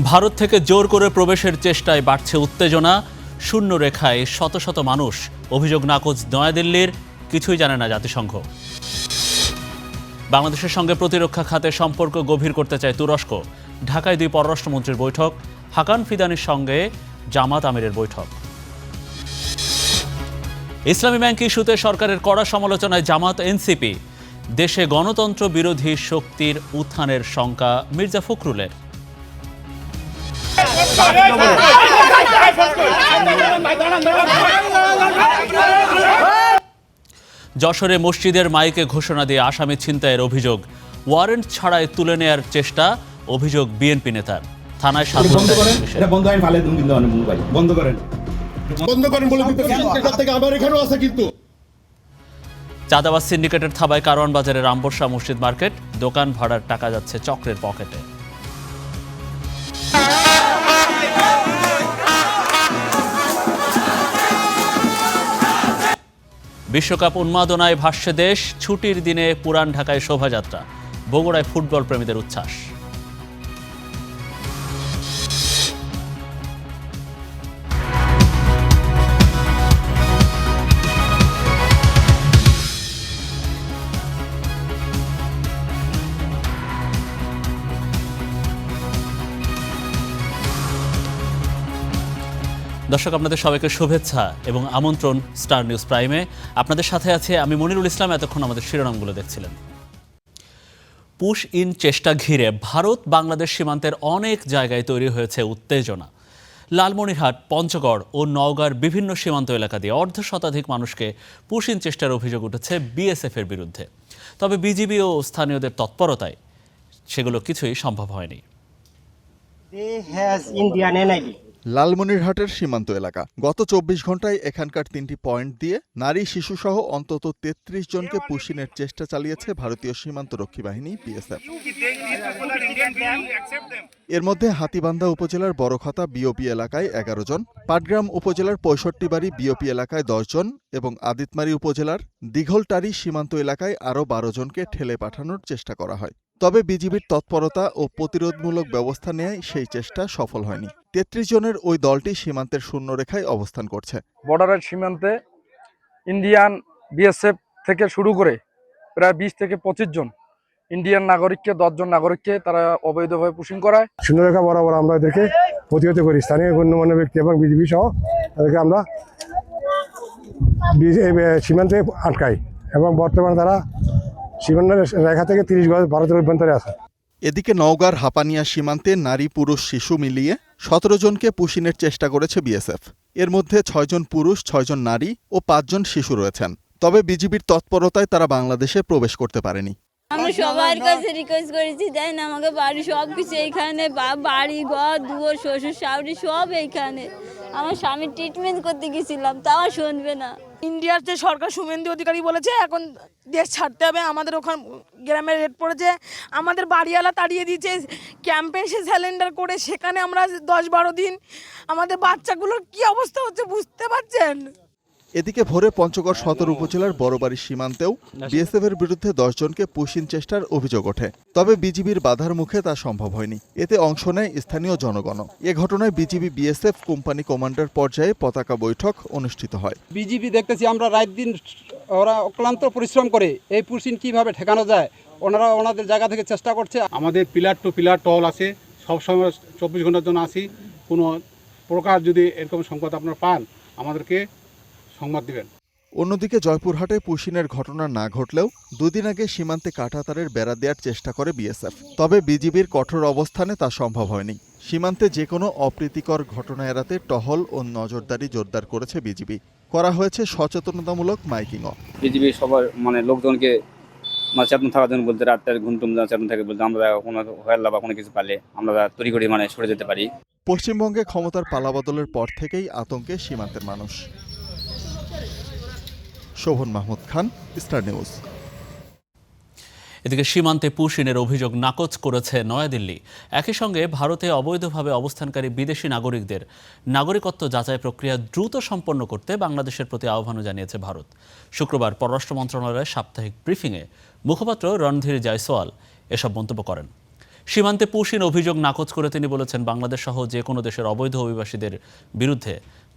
ভারত থেকে জোর করে প্রবেশের চেষ্টায় বাড়ছে উত্তেজনা। শূন্য রেখায় শত শত মানুষ। অভিযোগ নাকচ নয়াদিল্লির, কিছুই জানে না জাতিসংঘ। বাংলাদেশের সঙ্গে প্রতিরক্ষা খাতে সম্পর্ক গভীর করতে চায় তুরস্ক। ঢাকায় দুই পররাষ্ট্রমন্ত্রীর বৈঠক। হাকান ফিদানির সঙ্গে জামাত আমিরের বৈঠক। ইসলামী ব্যাংক ইস্যুতে সরকারের কড়া সমালোচনায় জামাত এনসিপি। দেশে গণতন্ত্র বিরোধী শক্তির উত্থানের শঙ্কা মির্জা ফখরুলের। যশোরে মসজিদের মাইকে ঘোষণা দিয়ে আসামি ছিনতাইয়ের অভিযোগ। ওয়ারেন্ট ছাড়াই তুলে নেয়ার চেষ্টা, অভিযোগ বিএনপি নেতার। থানায় চাঁদাবাজ সিন্ডিকেটের থাবায় কারওয়ান বাজারের আম্বরশাহ মসজিদ মার্কেট। দোকান ভাড়ার টাকা যাচ্ছে চক্রের পকেটে। বিশ্বকাপ উন্মাদনায় ভাসছে দেশ। ছুটির দিনে পুরান ঢাকায় শোভাযাত্রা। বগুড়ায় ফুটবল প্রেমীদের উচ্ছ্বাস। দর্শক, আপনাদের সবাইকে শুভেচ্ছা এবং আমন্ত্রণ স্টার নিউজ প্রাইমে। আপনাদের সাথে আছে আমি মনিরুল ইসলাম। এতক্ষণ আমাদের শিরোনামগুলো দেখছিলেন। পুশ ইন চেষ্টা ঘিরে ভারত বাংলাদেশ সীমান্তের অনেক জায়গায় তৈরি হয়েছে উত্তেজনা। লালমনিরহাট, পঞ্চগড় ও নওগাঁর বিভিন্ন সীমান্ত এলাকা দিয়ে অর্ধশতাধিক মানুষকে পুশ ইন চেষ্টার অভিযোগ উঠেছে বিএসএফ এর বিরুদ্ধে। তবে বিজিবি ও স্থানীয়দের তৎপরতায় সেগুলো কিছুই সম্ভব হয়নি। লালমনিরহাটের সীমান্ত এলাকা। গত ২৪ ঘন্টায় এখানকার ৩টি পয়েন্ট দিয়ে নারী শিশুসহ অন্তত ৩৩ জনকে পুশিনের চেষ্টা চালিয়েছে ভারতীয় সীমান্তরক্ষী বাহিনী বিএসএফ। এর মধ্যে হাতীবান্ধা উপজেলার বড়খাতা বিওপি এলাকায় ১১ জন, পাটগ্রাম উপজেলার ৬৫ বাড়ি বিওপি এলাকায় ১০ জন এবং আদিতমারী উপজেলার দিঘলটারি সীমান্ত এলাকায় আরও ১২ জনকে ঠেলে পাঠানোর চেষ্টা করা হয়। তবে বিজিবির তৎপরতা ও প্রতিরোধমূলক ব্যবস্থা নেয় সেই চেষ্টা সফল হয়নি। ৩৩ জনের ওই দলটি সীমান্তের শূন্যরেখায় অবস্থান করছে। বর্ডারের সীমান্তে ইন্ডিয়ান বিএসএফ থেকে শুরু করে প্রায় ২০ থেকে ২৫ জন ইন্ডিয়ান নাগরিককে, ১০ জন নাগরিককে তারা অবৈধভাবে পুশিং করায়। শূন্যরেখা বরাবর আমরা এদেরকে প্রতিহত করি। স্থানীয় গণ্যমান্য ব্যক্তি এবং বিজিবি সহ তাদেরকে আমরা সীমান্তে আটকাই এবং বর্তমানে তারা সীমান্তের রেখা থেকে ৩০ গজ ভারতের অভ্যন্তরে আছে। এদিকে নওগাঁর হাপানিয়া সীমান্তে নারী পুরুষ শিশু মিলিয়ে ১৭ জনকে পুশিনের চেষ্টা করেছে বিএসএফ। এর মধ্যে ৬ জন পুরুষ, ৬ জন নারী ও ৫ জন শিশু রয়েছেন। তবে বিজিবির তৎপরতায় তারা বাংলাদেশে প্রবেশ করতে পারেনি। আমি সবার কাছে রিকোয়েস্ট করেছি, দেন আমাকে বাড়ি সব কিছু এইখানে, বাড়ি ঘর দুয়ার শ্বশুর শাশুড়ি সব এইখানে। আমার স্বামীর ট্রিটমেন্ট করতে গেছিলাম, তাও শুনবে না। ইন্ডিয়ার যে সরকার শুভেন্দু অধিকারী বলেছে এখন দেশ ছাড়তে হবে। আমাদের ওখানে গ্রামের রেট পড়েছে, আমাদের বাড়িওয়ালা তাড়িয়ে দিয়েছে। ক্যাম্পে এসে স্যালেন্ডার করে সেখানে আমরা ১০-১২ দিন, আমাদের বাচ্চাগুলোর কি অবস্থা হচ্ছে বুঝতে পারছেন। এদিকে ভোরে পঞ্চগড় সদর উপজেলার বড়বাড়ি সীমান্তেও বিএসএফের বিরুদ্ধে ১০ জনকে পুশিন চেষ্টার অভিযোগ ওঠে। তবে বিজিবির বাধার মুখে তা সম্ভব হয়নি। এতে অংশ নেয় স্থানীয় জনগণ। এ ঘটনায় বিজিবি বিএসএফ কোম্পানি কমান্ডার পর্যায়ে পতাকা বৈঠক অনুষ্ঠিত হয়। বিজিবি দেখতেছি আমরা রাত দিন ওরা অক্লান্ত পরিশ্রম করে এই পুশিন কিভাবে ঠেকানো যায় ওনারা ওনাদের জায়গা থেকে চেষ্টা করছে। আমাদের পিলার টু পিলার টল আছে, সবসময় ২৪ ঘন্টার জন্য আসি। কোনো প্রকার যদি এরকম সংকট আপনারা পান আমাদেরকে সংবাদ দিবেন। অন্যদিকে জয়পুরহাটে পুশিনের ঘটনা না ঘটলেও দুদিন আগে সীমান্তে কাঁটাতারের বেড়া দেওয়ার চেষ্টা করে বিএসএফ। তবে বিজিবির কঠোর অবস্থানে তা সম্ভব হয়নি। সীমান্তে যে কোনো অপ্রীতিকর ঘটনা এড়াতে টহল ও নজরদারি জোরদার করেছে বিজিবি। করা হয়েছে সচেতনতামূলক মাইকিংও। বিজিবি সবার লোকজনকে চেতন থাকার জন্য বলতে, রাতের ঘুমটুম চেতন থাকে বলতে, আমরা কোনো হয়লা বা কোনো কিছু পালে আমরা তৈরি করে সরে যেতে পারি। পশ্চিমবঙ্গে ক্ষমতার পালাবদলের পর থেকেই আতঙ্কে সীমান্তের মানুষ। শোভন মাহমুদ খান, স্টার নিউজ। এদিকে সীমান্তে পুশিনের অভিযোগ নাকচ করেছে নয়াদিল্লি। একই সঙ্গে ভারতে অবৈধভাবে অবস্থানকারী বিদেশি নাগরিকদের নাগরিকত্ব যাচাই প্রক্রিয়া দ্রুত সম্পন্ন করতে বাংলাদেশের প্রতি আহ্বানও জানিয়েছে ভারত। শুক্রবার পররাষ্ট্র মন্ত্রণালয়ের সাপ্তাহিক ব্রিফিংয়ে মুখপাত্র রণধীর জয়সওয়াল এসব মন্তব্য করেন। সীমান্তে পুশিন অভিযোগ নাকচ করে তিনি বলেছেন, বাংলাদেশ সহ যে কোনো দেশের অবৈধ অভিবাসীদের বিরুদ্ধে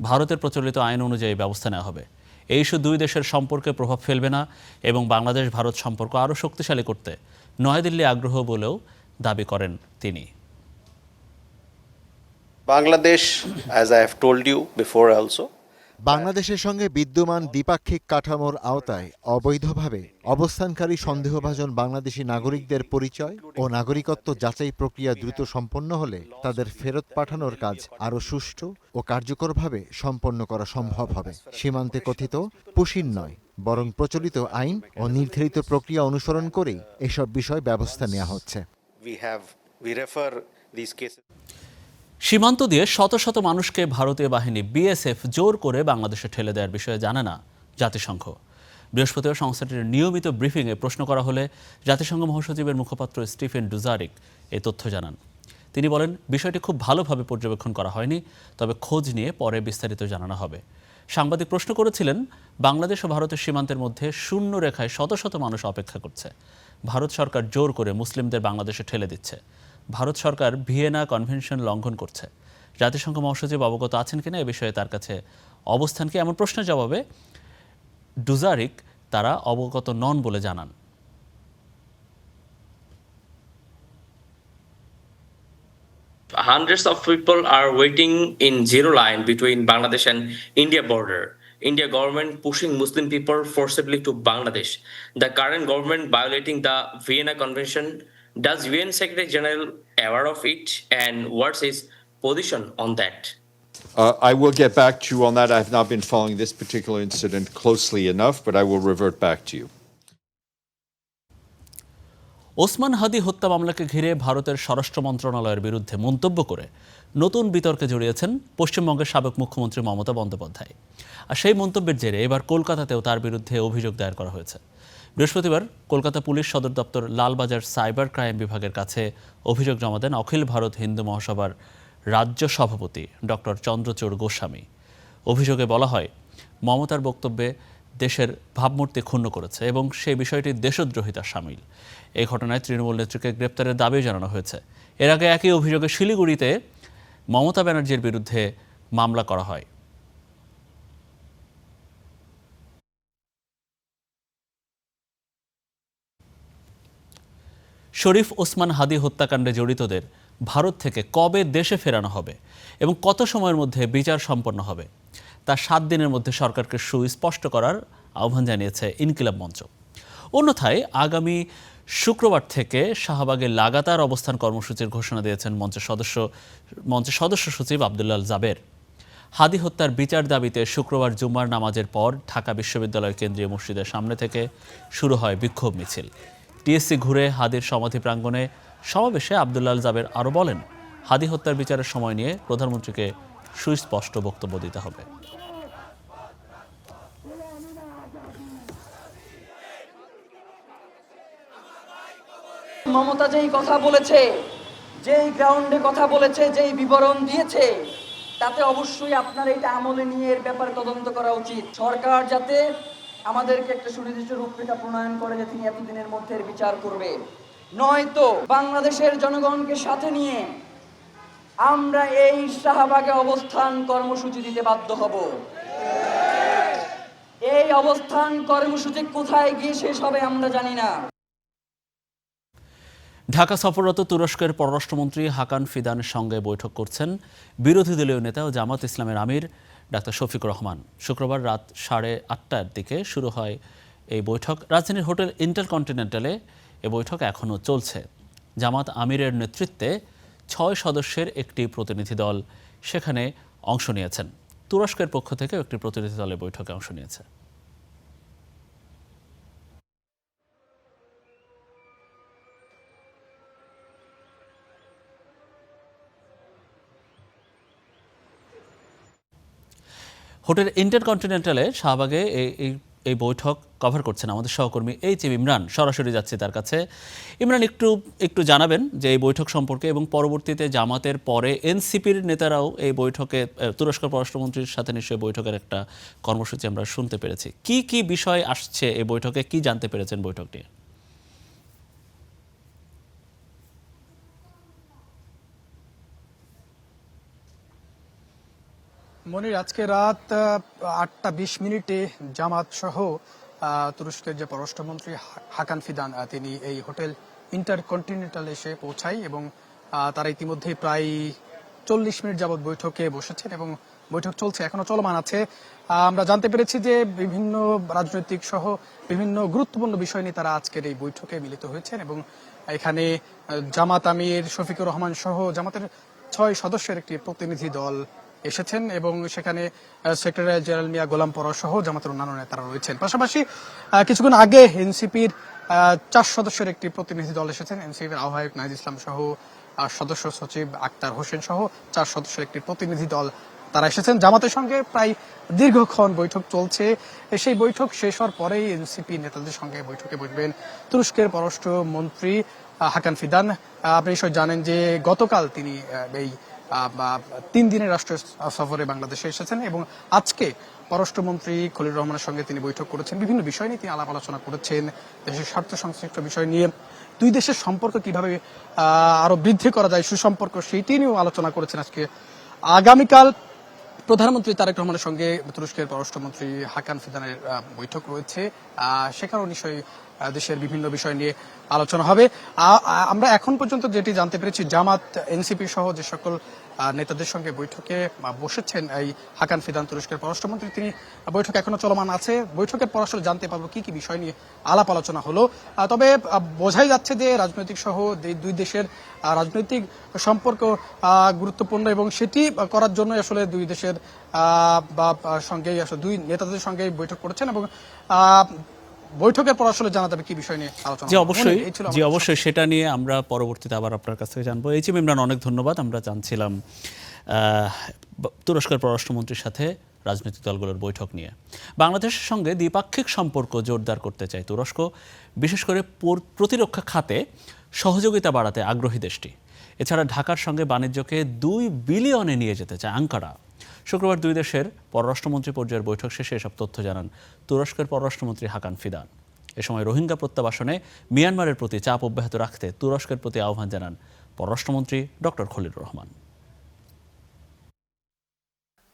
ভারতের প্রচলিত আইন অনুযায়ী ব্যবস্থা নেওয়া হবে। এই ইস্যু দুই দেশের সম্পর্কে প্রভাব ফেলবে না এবং বাংলাদেশ ভারত সম্পর্ক আরও শক্তিশালী করতে নয়াদিল্লি আগ্রহ বলেও দাবি করেন তিনি। Bangladesh, as I have told you before also, বাংলাদেশের সঙ্গে বিদ্যমান দ্বিপাক্ষিক কাঠামোর আওতায় অবৈধভাবে অবস্থানকারী সন্দেহভাজন বাংলাদেশি নাগরিকদের পরিচয় ও নাগরিকত্ব যাচাই প্রক্রিয়া দ্রুত সম্পন্ন হলে তাদের ফেরত পাঠানোর কাজ আরও সুষ্ঠু ও কার্যকরভাবে সম্পন্ন করা সম্ভব হবে। সীমান্তে কথিত পুশিন নয়, বরং প্রচলিত আইন ও নির্ধারিত প্রক্রিয়া অনুসরণ করেই এসব বিষয় ব্যবস্থা নেওয়া হচ্ছে। we refer these cases. সীমান্ত দিয়ে শত শত মানুষকে ভারতীয় বাহিনী বিএসএফ জোর করে বাংলাদেশে ঠেলে দেওয়ার বিষয়ে জানে না জাতিসংঘ। বৃহস্পতিবার সংস্থাটির নিয়মিত ব্রিফিংয়ে প্রশ্ন করা হলে জাতিসংঘ মহাসচিবের মুখপাত্র স্টিফেন ডুজারিক এই তথ্য জানান। তিনি বলেন, বিষয়টি খুব ভালোভাবে পর্যবেক্ষণ করা হয়নি, তবে খোঁজ নিয়ে পরে বিস্তারিত জানানো হবে। সাংবাদিক প্রশ্ন করেছিলেন, বাংলাদেশ ও ভারতের সীমান্তের মধ্যে শূন্য রেখায় শত শত মানুষ অপেক্ষা করছে। ভারত সরকার জোর করে মুসলিমদের বাংলাদেশে ঠেলে দিচ্ছে। ভারত সরকার ভিয়েনা কনভেনশন লঙ্ঘন করছে। জাতিসংঘ মহাসচিব অবগত আছেন কিনা এ বিষয়ে তার কাছে অবস্থান কি, এমন প্রশ্নের জবাবে ডুজারিক তারা অবগত নন বলে জানান। Hundreds of people are waiting in zero line between Bangladesh and India border. India government pushing Muslim people forcibly to Bangladesh. The current government violating the Vienna Convention. Does UN Secretary General aware of it, and what's his position on that? I will get back to you on that. I have not been following this particular incident closely enough, but I will revert back to you. Osman হাদি হত্যা মামলাকে ঘিরে ভারতের স্বরাষ্ট্র মন্ত্রণালয়ের বিরুদ্ধে মন্তব্য করে নতুন বিতর্কে জড়িয়েছেন পশ্চিমবঙ্গের সাবেক মুখ্যমন্ত্রী মমতা বন্দ্যোপাধ্যায়। আর সেই মন্তব্যের জেরে এবার কলকাতাতেও তার বিরুদ্ধে অভিযোগ দায়ের করা হয়েছে। বৃহস্পতিবার কলকাতা পুলিশ সদর দপ্তর লালবাজার সাইবার ক্রাইম বিভাগের কাছে অভিযোগ জমা দেন অখিল ভারত হিন্দু মহাসভার রাজ্য সভাপতি ডক্টর চন্দ্রচূড় গোস্বামী। অভিযোগে বলা হয়, মমতার বক্তব্যে দেশের ভাবমূর্তি ক্ষুণ্ণ করেছে এবং সেই বিষয়টি দেশদ্রোহিতার শামিল। এই ঘটনায় তৃণমূল নেত্রীকে গ্রেপ্তারের দাবি জানানো হয়েছে। এর আগে একই অভিযোগে শিলিগুড়িতে মমতা ব্যানার্জির বিরুদ্ধে মামলা করা হয়। শরীফ ওসমান হাদি হত্যাকাণ্ডে জড়িতদের ভারত থেকে কবে দেশে ফেরানো হবে এবং কত সময়ের মধ্যে বিচার সম্পন্ন হবে তা 7 দিনের মধ্যে সরকারকে সুস্পষ্ট করার আহ্বান জানিয়েছে ইনকিলাব মঞ্চ। অন্যথায় আগামী শুক্রবার থেকে শাহবাগে লাগাতার অবস্থান কর্মসূচির ঘোষণা দিয়েছেন মঞ্চের সদস্য সচিব আব্দুল্লাহ জাবের। হাদি হত্যার বিচার দাবিতে শুক্রবার জুম্মার নামাজের পর ঢাকা বিশ্ববিদ্যালয় কেন্দ্রীয় মসজিদের সামনে থেকে শুরু হয় বিক্ষোভ মিছিল। টিএসসি ঘুরে হাদির সমাধি প্রাঙ্গণে সমাবেশে আব্দুল্লাহ জাবের আরও বলেন, হাদি হত্যার বিচারের সময় নিয়ে প্রধানমন্ত্রীকে সুস্পষ্ট বক্তব্য দিতে হবে। মমতা যেই কথা বলেছে, যেই গ্রাউন্ডে কথা বলেছে, যেই বিবরণ দিয়েছে, তাতে অবশ্যই আপনার এটা আমলে নিয়ে এর ব্যাপারে তদন্ত করা উচিত। সরকার যাতে আমাদেরকে একটা সুনির্দিষ্ট রূপরেখা প্রণয়ন করে যে তিনি এতদিনের মধ্যে এর বিচার করবে, নয়তো বাংলাদেশের জনগণকে সাথে নিয়ে আমরা এই শাহবাগে অবস্থান কর্মসূচি দিতে বাধ্য হব। এই অবস্থান কর্মসূচি কোথায় গিয়ে শেষ হবে আমরা জানি না। ঢাকা সফররত তুরস্কের পররাষ্ট্রমন্ত্রী হাকান ফিদানের সঙ্গে বৈঠক করছেন বিরোধী দলীয় নেতা ও জামাত ইসলামের আমির ডাক্তার শফিকুর রহমান। শুক্রবার রাত 8:30টার দিকে শুরু হয় এই বৈঠক। রাজধানীর হোটেল ইন্টারকন্টিনেন্টালে এই বৈঠক এখনও চলছে। জামাত আমিরের নেতৃত্বে 6 সদস্যের একটি প্রতিনিধি দল সেখানে অংশ নিয়েছেন। তুরস্কের পক্ষ থেকেও একটি প্রতিনিধি দলের বৈঠকে অংশ নিয়েছে। হোটেল ইন্টারকন্টিনেন্টালে শাহবাগে এই বৈঠক কভার করছেন আমাদের সহকর্মী এইচ.এম. ইমরান। সরাসরি যাচ্ছে তার কাছে। ইমরান, একটু জানাবেন যে এই বৈঠক সম্পর্কে এবং পরবর্তীতে জামাতের পরে এনসিপির নেতারাও এই বৈঠকে তুরস্কের পররাষ্ট্রমন্ত্রীর সাথে নিশ্চয়ই বৈঠকের একটা কর্মসূচি আমরা শুনতে পেরেছি। কি বিষয় আসছে এই বৈঠকে, কি জানতে পেরেছেন বৈঠক নিয়ে? মনির, আজকে রাত 8:20 জামাত সহ তুরস্কের যে পররাষ্ট্রমন্ত্রী হাকান ফিদান তিনি এই হোটেল ইন্টারকন্টিনেন্টাল এসে পৌঁছায় এবং তারা ইতিমধ্যে প্রায় 40 মিনিট যাবৎ বৈঠকে বসেছেন এবং বৈঠক চলছে, এখনো চলমান আছে। আমরা জানতে পেরেছি যে বিভিন্ন রাজনৈতিক সহ বিভিন্ন গুরুত্বপূর্ণ বিষয় নিয়ে তারা আজকের এই বৈঠকে মিলিত হয়েছেন এবং এখানে জামাত আমির শফিকুর রহমান সহ জামাতের 6 সদস্যের একটি প্রতিনিধি দল এসেছেন এবং সেখানে সেক্রেটারি জেনারেল মিয়া গোলাম পরশ সহ জামাতের অন্যান্য নেতারা রয়েছেন। পাশাপাশি কিছুক্ষণ আগে এনসিপির 4 সদস্যের একটি প্রতিনিধি দল এসেছেন। এনসিপির আহ্বায়ক নাহিদ ইসলাম সহ সদস্য সচিব আক্তার হোসেন সহ 4 সদস্যের একটি প্রতিনিধি দল তারা এসেছেন। জামাতের সঙ্গে প্রায় দীর্ঘক্ষণ বৈঠক চলছে। সেই বৈঠক শেষ হওয়ার পরেই এনসিপি নেতাদের সঙ্গে বৈঠকে বসবেন তুরস্কের পররাষ্ট্রমন্ত্রী হাকান ফিদান। আপনি নিশ্চয় জানেন যে গতকাল তিনি এই 3 দিনের রাষ্ট্র সফরে বাংলাদেশে এসেছেন এবং আজকে পররাষ্ট্রমন্ত্রী খলিলুর রহমানের সঙ্গে তিনি বৈঠক করেছেন। বিভিন্ন বিষয় নিয়ে তিনি আলাপ আলোচনা করেছেন, দেশের স্বার্থ সংশ্লিষ্ট বিষয় নিয়ে, দুই দেশের সম্পর্ক কিভাবে আরো বৃদ্ধি করা যায়, সুসম্পর্ক, সেইটি নিয়েও আলোচনা করেছেন। আজকে আগামীকাল প্রধানমন্ত্রী তারেক রহমানের সঙ্গে তুরস্কের পররাষ্ট্রমন্ত্রী হাকান ফিদানের বৈঠক রয়েছে, সেখানেও নিশ্চয়ই দেশের বিভিন্ন বিষয় নিয়ে আলোচনা হবে। আমরা এখন পর্যন্ত যেটি জানতে পেরেছি, জামাত এনসিপি সহ যে সকল নেতাদের সঙ্গে বৈঠকে বসেছেন এই হাকান ফিদান তুরস্কের পররাষ্ট্রমন্ত্রী, তিনি বৈঠক এখনো চলমান আছে। বৈঠকের পর আসলে জানতে পারবো কি কি বিষয় নিয়ে আলাপ আলোচনা হলো। তবে বোঝাই যাচ্ছে যে রাজনৈতিক সহ দুই দেশের রাজনৈতিক সম্পর্ক গুরুত্বপূর্ণ এবং সেটি করার জন্য আসলে দুই দেশের সঙ্গে আসলে দুই নেতাদের সঙ্গে বৈঠক করেছেন এবং বৈঠকের পর আসলে জানা যাবে কি বিষয় নিয়ে আলোচনা। জি অবশ্যই সেটা নিয়ে আমরা পরবর্তীতে আবার আপনার কাছ থেকে জানবো। এইচ এম ইমরান, অনেক ধন্যবাদ। আমরা জানছিলাম তুরস্কের পররাষ্ট্রমন্ত্রীর সাথে রাজনৈতিক দলগুলোর বৈঠক নিয়ে। বাংলাদেশের সঙ্গে দ্বিপাক্ষিক সম্পর্ক জোরদার করতে চায় তুরস্ক, বিশেষ করে প্রতিরক্ষা খাতে সহযোগিতা বাড়াতে আগ্রহী দেশটি। এছাড়া ঢাকার সঙ্গে বাণিজ্যকে 2 বিলিয়নে নিয়ে যেতে চায় আঙ্কারা। শুক্রবার দুই দেশের পররাষ্ট্রমন্ত্রী পর্যায়ের বৈঠক শেষে এসব তথ্য জানান তুরস্কের পররাষ্ট্রমন্ত্রী হাকান ফিদান। এ সময় রোহিঙ্গা প্রত্যাবাসনে মিয়ানমারের প্রতি চাপ অব্যাহত রাখতে তুরস্কের প্রতি আহ্বান জানান পররাষ্ট্রমন্ত্রী ডক্টর খলিলুর রহমান।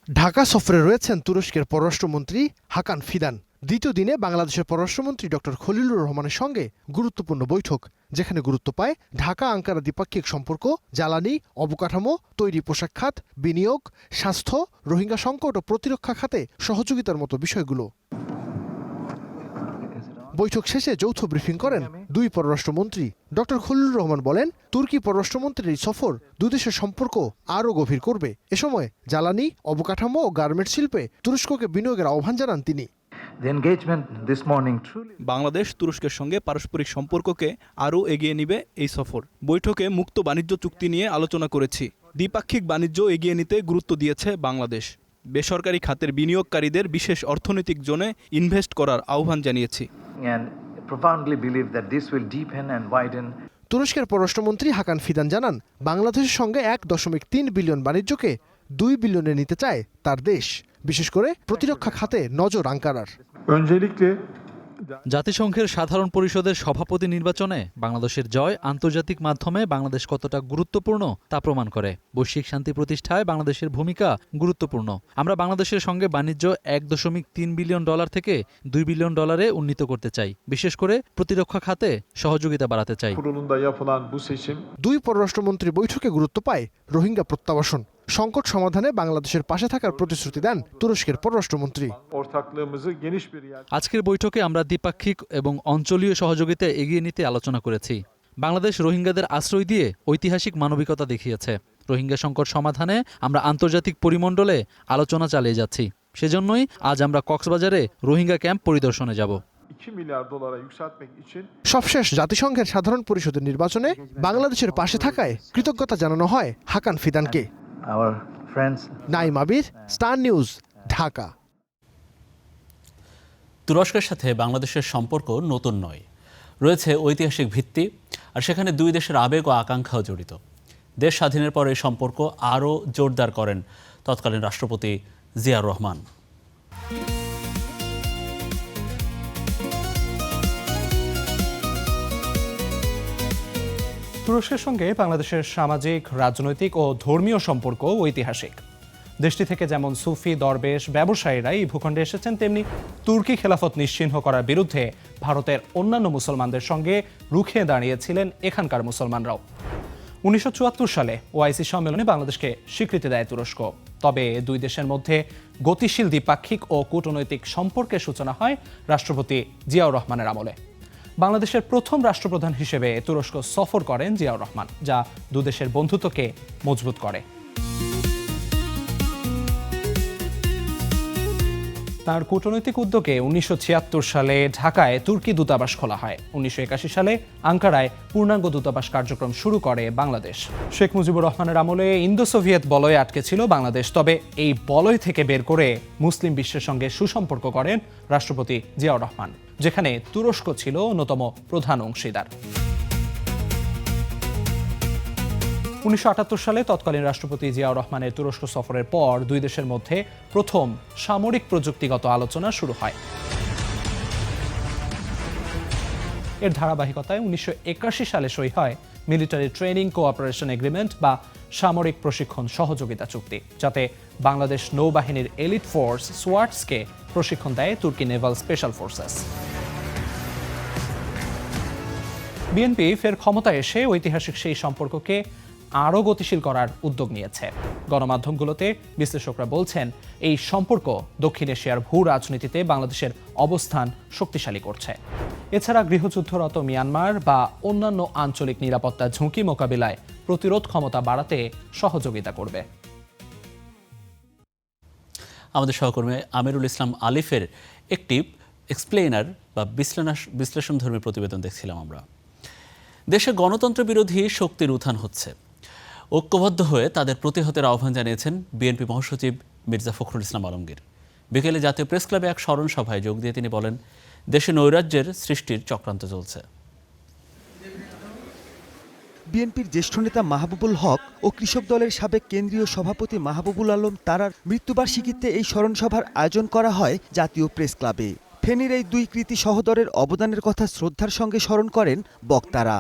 ঢাকা সফরে রয়েছেন তুরস্কের পররাষ্ট্রমন্ত্রী হাকান ফিদান। দ্বিতীয় দিনে বাংলাদেশের পররাষ্ট্রমন্ত্রী ডক্টর খলিলুর রহমানের সঙ্গে গুরুত্বপূর্ণ বৈঠক, যেখানে গুরুত্ব পায় ঢাকা আঙ্কারা দ্বিপাক্ষিক সম্পর্ক, জ্বালানি, অবকাঠামো, তৈরি পোশাক খাত, বিনিয়োগ, স্বাস্থ্য, রোহিঙ্গা সংকট ও প্রতিরক্ষা খাতে সহযোগিতার মতো বিষয়গুলো। বৈঠক শেষে যৌথ ব্রিফিং করেন দুই পররাষ্ট্রমন্ত্রী। ডক্টর খলিলুর রহমান বলেন, তুর্কি পররাষ্ট্রমন্ত্রীর এই সফর দুদেশের সম্পর্ক আরও গভীর করবে। এ সময় জ্বালানি, অবকাঠামো ও গার্মেন্টস শিল্পে তুরস্ককে বিনিয়োগের আহ্বান জানান তিনি। বাংলাদেশ তুরস্কের সঙ্গে পারস্পরিক সম্পর্ককে আরও এগিয়ে নিবে এই সফর। বৈঠকে মুক্ত বাণিজ্য চুক্তি নিয়ে আলোচনা করেছি। দ্বিপাক্ষিক বাণিজ্য এগিয়ে নিতে গুরুত্ব দিয়েছে বাংলাদেশ। বেসরকারি খাতের বিনিয়োগকারীদের বিশেষ অর্থনৈতিক জোনে ইনভেস্ট করার আহ্বান জানিয়েছি। তুরস্কের পররাষ্ট্রমন্ত্রী হাকান ফিদান জানান, বাংলাদেশের সঙ্গে 1.3 বিলিয়ন বাণিজ্যকে 2 বিলিয়নে নিতে চায় তার দেশ, বিশেষ করে প্রতিরক্ষা খাতে নজর আঙ্কারার। জাতিসংঘের সাধারণ পরিষদের সভাপতি নির্বাচনে বাংলাদেশের জয় আন্তর্জাতিক মাধ্যমে বাংলাদেশ কতটা গুরুত্বপূর্ণ তা প্রমাণ করে। বৈশ্বিক শান্তি প্রতিষ্ঠায় বাংলাদেশের ভূমিকা গুরুত্বপূর্ণ। আমরা বাংলাদেশের সঙ্গে বাণিজ্য $1.3 বিলিয়ন থেকে $2 বিলিয়ন উন্নীত করতে চাই, বিশেষ করে প্রতিরক্ষা খাতে সহযোগিতা বাড়াতে চাই। দুই পররাষ্ট্রমন্ত্রী বৈঠকে গুরুত্ব পায় রোহিঙ্গা প্রত্যাবাসন। সংকট সমাধানে বাংলাদেশের পাশে থাকার প্রতিশ্রুতি দেন তুরস্কের পররাষ্ট্রমন্ত্রী। আজকের বৈঠকে আমরা দ্বিপাক্ষিক এবং অঞ্চলীয় সহযোগিতা এগিয়ে নিতে আলোচনা করেছি। বাংলাদেশ রোহিঙ্গাদের আশ্রয় দিয়ে ঐতিহাসিক মানবিকতা দেখিয়েছে। রোহিঙ্গা সংকট সমাধানে আমরা আন্তর্জাতিক পরিমণ্ডলে আলোচনা চালিয়ে যাচ্ছি। সেজন্যই আজ আমরা কক্সবাজারে রোহিঙ্গা ক্যাম্প পরিদর্শনে যাব। সবশেষ জাতিসংঘের সাধারণ পরিষদের নির্বাচনে বাংলাদেশের পাশে থাকায় কৃতজ্ঞতা জানানো হয় হাকান ফিদানকে। নাইম আবির, স্টার নিউজ, ঢাকা। তুরস্কের সাথে বাংলাদেশের সম্পর্ক নতুন নয়, রয়েছে ঐতিহাসিক ভিত্তি, আর সেখানে দুই দেশের আবেগ ও আকাঙ্ক্ষাও জড়িত। দেশ স্বাধীনের পর এই সম্পর্ক আরও জোরদার করেন তৎকালীন রাষ্ট্রপতি জিয়াউর রহমান। তুরস্কের সঙ্গে বাংলাদেশের সামাজিক, রাজনৈতিক ও ধর্মীয় সম্পর্ক ঐতিহাসিক। দেশটি থেকে যেমন সুফি, দরবেশ, ব্যবসায়ীরা এই ভূখণ্ডে এসেছেন, তেমনি তুর্কি খেলাফত নিশ্চিহ্ন করার বিরুদ্ধে ভারতের অন্যান্য মুসলমানদের সঙ্গে রুখে দাঁড়িয়েছিলেন এখানকার মুসলমানরাও। 1974 সালে ওআইসি সম্মেলনে বাংলাদেশকে স্বীকৃতি দেয় তুরস্ক। তবে দুই দেশের মধ্যে গতিশীল দ্বিপাক্ষিক ও কূটনৈতিক সম্পর্কের সূচনা হয় রাষ্ট্রপতি জিয়াউর রহমানের আমলে। বাংলাদেশের প্রথম রাষ্ট্রপ্রধান হিসেবে তুরস্ক সফর করেন জিয়াউর রহমান, যা দুদেশের বন্ধুত্বকে মজবুত করে। তার কূটনৈতিক উদ্যোগে 1976 সালে ঢাকায় তুর্কি দূতাবাস খোলা হয়। 1981 সালে আঙ্কারায় পূর্ণাঙ্গ দূতাবাস কার্যক্রম শুরু করে বাংলাদেশ। শেখ মুজিবুর রহমানের আমলে ইন্দো সোভিয়েত বলয়ে আটকে ছিল বাংলাদেশ। তবে এই বলয় থেকে বের করে মুসলিম বিশ্বের সঙ্গে সুসম্পর্ক করেন রাষ্ট্রপতি জিয়াউর রহমান, যেখানে তুরস্ক ছিল অন্যতম প্রধান অংশীদার। 1978 সালে তৎকালীন রাষ্ট্রপতি জিয়াউর রহমানের তুরস্ক সফরের পর দুই দেশের মধ্যে প্রথম সামরিক প্রযুক্তিগত আলোচনা শুরু হয়। এর ধারাবাহিকতায় 1981 সালে সই হয় মিলিটারি ট্রেনিং কোঅপারেশন এগ্রিমেন্ট বা সামরিক প্রশিক্ষণ সহযোগিতা চুক্তি, যাতে বাংলাদেশ নৌবাহিনীর এলিট ফোর্স সোয়াটসকে প্রশিক্ষণ দেয় তুর্কি নেভাল স্পেশাল ফোর্সেস। বিএনপি ফের ক্ষমতায় এসে ঐতিহাসিক সেই সম্পর্ককে আরও গতিশীল করার উদ্যোগ নিয়েছে। গণমাধ্যমগুলোতে বিশ্লেষকরা বলছেন, এই সম্পর্ক দক্ষিণ এশিয়ার ভূ রাজনীতিতে বাংলাদেশের অবস্থান শক্তিশালী করছে। এছাড়া গৃহযুদ্ধরত মিয়ানমার বা অন্যান্য আঞ্চলিক নিরাপত্তা ঝুঁকি মোকাবিলায় প্রতিরোধ ক্ষমতা বাড়াতে সহযোগিতা করবে। আমাদের সহকর্মী আমিরুল ইসলাম আলিফের একটি এক্সপ্লেইনার বা বিশ্লেষণধর্মী প্রতিবেদন দেখছিলাম আমরা। দেশে গণতন্ত্র বিরোধী শক্তির উত্থান হচ্ছে। ঐক্যবদ্ধ হয়ে তাদের প্রতিহতের আহ্বান জানিয়েছেন বিএনপি মহাসচিব মির্জা ফখরুল ইসলাম আলমগীর। বিকেলে জাতীয় প্রেস ক্লাবে এক স্মরণ সভায় যোগ দিয়ে তিনি বলেন, দেশে নৈরাজ্যের সৃষ্টির চক্রান্ত চলছে। বিএনপির জ্যেষ্ঠ নেতা মাহবুবুল হক ও কৃষক দলের সাবেক কেন্দ্রীয় সভাপতি মাহবুবুল আলম তারার মৃত্যুবার্ষিকীতে এই স্মরণ সভার আয়োজন করা হয় জাতীয় প্রেস ক্লাবে। ফেনীর এই দুই কৃতি সহোদরের অবদানের কথা শ্রদ্ধার সঙ্গে স্মরণ করেন বক্তারা।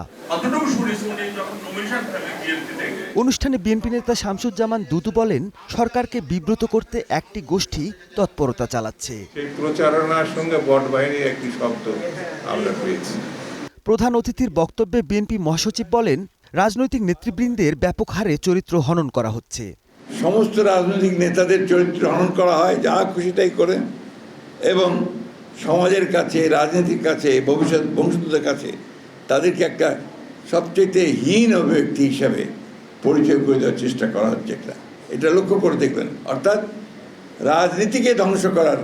অনুষ্ঠানে বিএনপি নেতা শামসুজ্জামান দুদু বলেন, সরকারকে বিব্রত করতে একটি গোষ্ঠী তৎপরতা চালাচ্ছে। প্রচারণার সঙ্গে বট বাহিনীর একটি শব্দ আমরা পেয়েছি। প্রধান অতিথির বক্তব্যে বিএনপি মহাসচিব বলেন, রাজনৈতিক নেতৃবৃন্দের ব্যাপক হারে চরিত্র হনন করা হচ্ছে। সমস্ত রাজনৈতিক নেতাদের চরিত্র হনন করা হয়, যা খুশি তাই করে, এবং সমাজের কাছে, রাজনীতির কাছে, ভবিষ্যৎ বংশধরদের কাছে তাদেরকে একটা সবচেয়ে হীন ব্যক্তি হিসাবে পরিচয় করে দেওয়ার চেষ্টা করা হচ্ছে। এটা লক্ষ্য করে দেখবেন, অর্থাৎ রাজনীতিকে ধ্বংস করার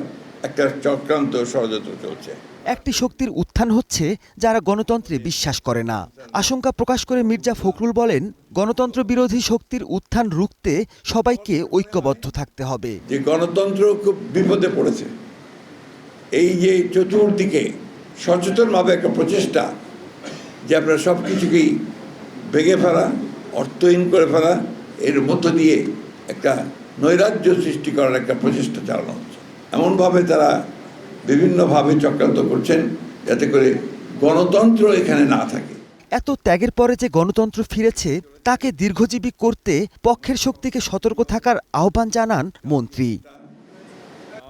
একটা চক্রান্ত ষড়যন্ত্র চলছে। একটি শক্তির উত্থান হচ্ছে যারা গণতন্ত্রে বিশ্বাস করে না। আশঙ্কা প্রকাশ করে মির্জা ফখরুল বলেন, গণতন্ত্র বিরোধী শক্তির উত্থান রুখতে সবাইকে ঐক্যবদ্ধ থাকতে হবে। যে গণতন্ত্র খুব বিপদে পড়েছে, এই যে চতুর্দিকে সচেতনভাবে একটা প্রচেষ্টা যে আপনারা সব কিছুকেই ভেঙে ফেলা, অর্থহীন করে ফেলা, এর মধ্য দিয়ে একটা নৈরাজ্য সৃষ্টি করার একটা প্রচেষ্টা চালানো হচ্ছে। এমনভাবে তারা বিভিন্নভাবে চক্রান্ত করছেন যাতে করে গণতন্ত্র এখানে না থাকে। এত ত্যাগের পরে যে গণতন্ত্র ফিরেছে তাকে দীর্ঘজীবী করতে পক্ষের শক্তিকে সতর্ক থাকার আহ্বান জানান মন্ত্রী।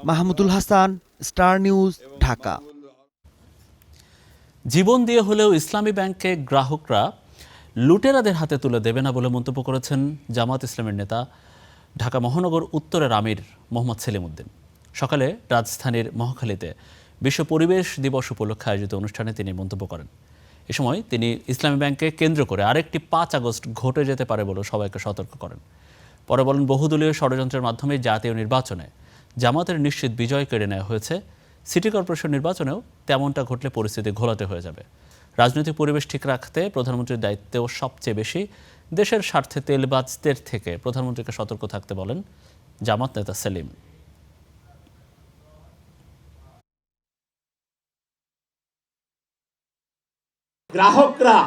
Mahmudul Hasan, Star News, Dhaka. জীবন দিয়ে হলেও ইসলামী ব্যাংকে গ্রাহকরা লুটেরাদের হাতে তুলে দেবে না বলে মন্তব্য করেছেন জামাত ইসলামের নেতা ঢাকা মহানগর উত্তরের আমির মোহাম্মদ সেলিম উদ্দিন। সকালে রাজধানীর মহাখালীতে বিশ্ব পরিবেশ দিবস উপলক্ষে আয়োজিত অনুষ্ঠানে তিনি মন্তব্য করেন। এ সময় তিনি ইসলামী ব্যাংককে কেন্দ্র করে আরেকটি 5 আগস্ট ঘটে যেতে পারে বলে সবাইকে সতর্ক করেন। পরে বলেন, বহুদলীয় ষড়যন্ত্রের মাধ্যমে জাতীয় নির্বাচনে জামাতের নিশ্চিত বিজয় কেড়ে নেওয়া হয়েছে। সিটি কর্পোরেশন নির্বাচনেও তেমনটা ঘটলে পরিস্থিতি ঘোলাটে হয়ে যাবে। রাজনৈতিক পরিবেশ ঠিক রাখতে প্রধানমন্ত্রীর দায়িত্বও সবচেয়ে বেশি। দেশের স্বার্থে তেলবাজদের থেকে প্রধানমন্ত্রীকে সতর্ক থাকতে বলেন জামাত নেতা সেলিম। গ্রাহকরা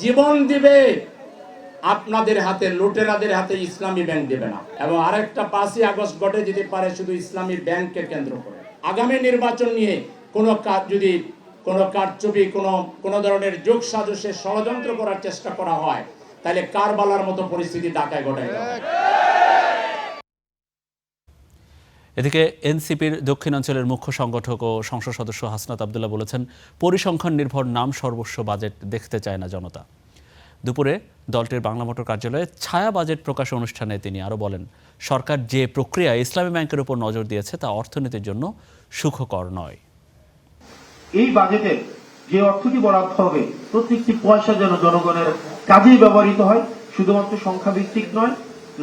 জীবন দিবে আপনাদের হাতে, লুটেরাদের হাতে ইসলামী ব্যাংক দেবে না। এবং আরেকটা 5ই আগস্ট ঘটে যেতে পারে শুধু ইসলামী ব্যাংককে কেন্দ্র করে। আগামী নির্বাচন নিয়ে কোনো কাজ যদি কোনো কারচুপি, কোনো ধরনের যোগ সাজসের ষড়যন্ত্র করার চেষ্টা করা হয়, তাহলে কারবালার মতো পরিস্থিতি ঢাকায় ঘটে। এদিকে এনসিপির দক্ষিণাঞ্চলের মুখ্য সংগঠক ও সংসদ সদস্য হাসনাত আব্দুল্লাহ বলেছেন, পরিসংখ্যান নির্ভর নাম সর্বস্ব বাজেট দেখতে চায় না জনতা। দুপুরে দলটির বাংলা মোটর কার্যালয়ে ছায়া বাজেট প্রকাশ অনুষ্ঠানে তিনি আরও বলেন, সরকার যে প্রক্রিয়া ইসলামী ব্যাংকের উপর নজর দিয়েছে তা অর্থনীতির জন্য সুখকর নয়। এই বাজেটে যে অর্থটি বরাদ্দ হবে প্রত্যেকটি পয়সা যেন জনগণের কাজেই ব্যবহৃত হয়, শুধুমাত্র সংখ্যা ভিত্তিক নয়।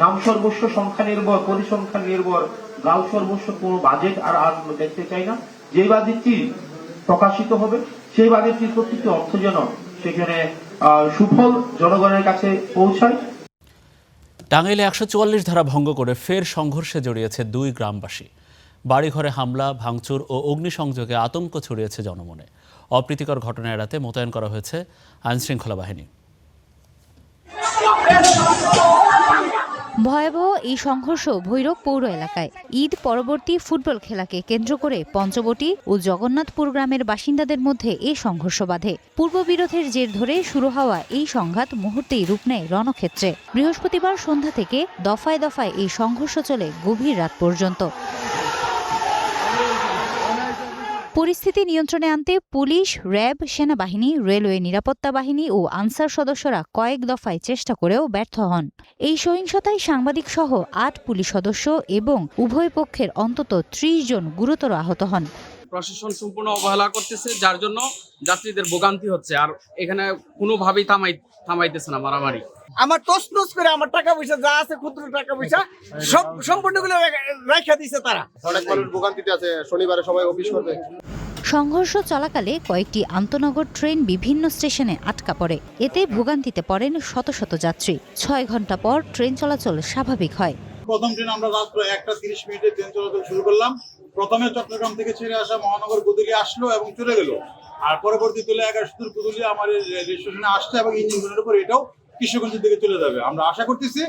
নাম সর্বস্ব, সংখ্যা নির্ভর, পরিসংখ্যান নির্ভর, গাল সর্বস্ব কোনো বাজেট আর দেখতে চাই না। যে বাজেটটি প্রকাশিত হবে সেই বাজেটটির প্রত্যেকটি অর্থ যেন সেখানে সুফল জনগণের কাছে পৌঁছায়। টাঙ্গাইলে ১৪৪ ধারা ভঙ্গ করে ফের সংঘর্ষে জড়িয়েছে 2 গ্রামবাসী। বাড়িঘরে হামলা, ভাঙচুর ও অগ্নিসংযোগে আতঙ্ক ছড়িয়েছে জনমনে। অপ্রীতিকর ঘটনা এড়াতে মোতায়েন করা হয়েছে আইনশৃঙ্খলা বাহিনী। ভয়াবহ এই সংঘর্ষ ভৈরব পৌর এলাকায়। ঈদ পরবর্তী ফুটবল খেলাকে কেন্দ্র করে পঞ্চবটি ও জগন্নাথপুর গ্রামের বাসিন্দাদের মধ্যে এই সংঘর্ষ বাধে। পূর্ববিরোধের জের ধরে শুরু হওয়া এই সংঘাত মুহূর্তেই রূপ নেয় রণক্ষেত্রে। বৃহস্পতিবার সন্ধ্যা থেকে দফায় দফায় এই সংঘর্ষ চলে গভীর রাত পর্যন্ত। পরিস্থিতি নিয়ন্ত্রণে আনতে পুলিশ, র্যাব, সেনাবাহিনী, রেলওয়ে নিরাপত্তা বাহিনী ও আনসার সদস্যরা কয়েক দফায় চেষ্টা করেও ব্যর্থ হন। এই সহিংসতায় সাংবাদিক সহ 8 পুলিশ সদস্য এবং উভয় পক্ষের অন্তত 30 জন গুরুতর আহত হন। প্রশাসন সম্পূর্ণ অবহেলা করতেছে, যার জন্য যাত্রীদের ভোগান্তি হচ্ছে। আর এখানে কোনোভাবেই থামাইতেছে না মারামারি। আমার তছনছ করে আমার টাকা পয়সা যা আছে, ক্ষুদ্র টাকা পয়সা সব সম্পূর্ণগুলো রাখা দিয়েছে তারা। অনেক মানুষ ভোগান্তিতে আছে, শনিবারে সবাই অফিস করবে। সংঘর্ষ চলাকালে কয়েকটি আন্তনগর ট্রেন বিভিন্ন স্টেশনে আটকা পড়ে। এতে ভোগান্তিতে পড়েন শত শত যাত্রী। 6 ঘন্টা পর ট্রেন চলাচল স্বাভাবিক হয়। প্রথম ট্রেন আমরা রাত 1টা 30 মিনিটে ট্রেন চলাচল শুরু করলাম। প্রথমে চট্টগ্রাম থেকে ছেড়ে আসা মহানগর গুদুলি আসলো এবং চলে গেল। আর পরবর্তী তুলে 11 গুদুলি আমাদের রেল স্টেশনে আসছে এবং ইঞ্জিনের উপর এটাও কিশোরগঞ্জের দিকে চলে যাবে। আমরা আশা করতেছি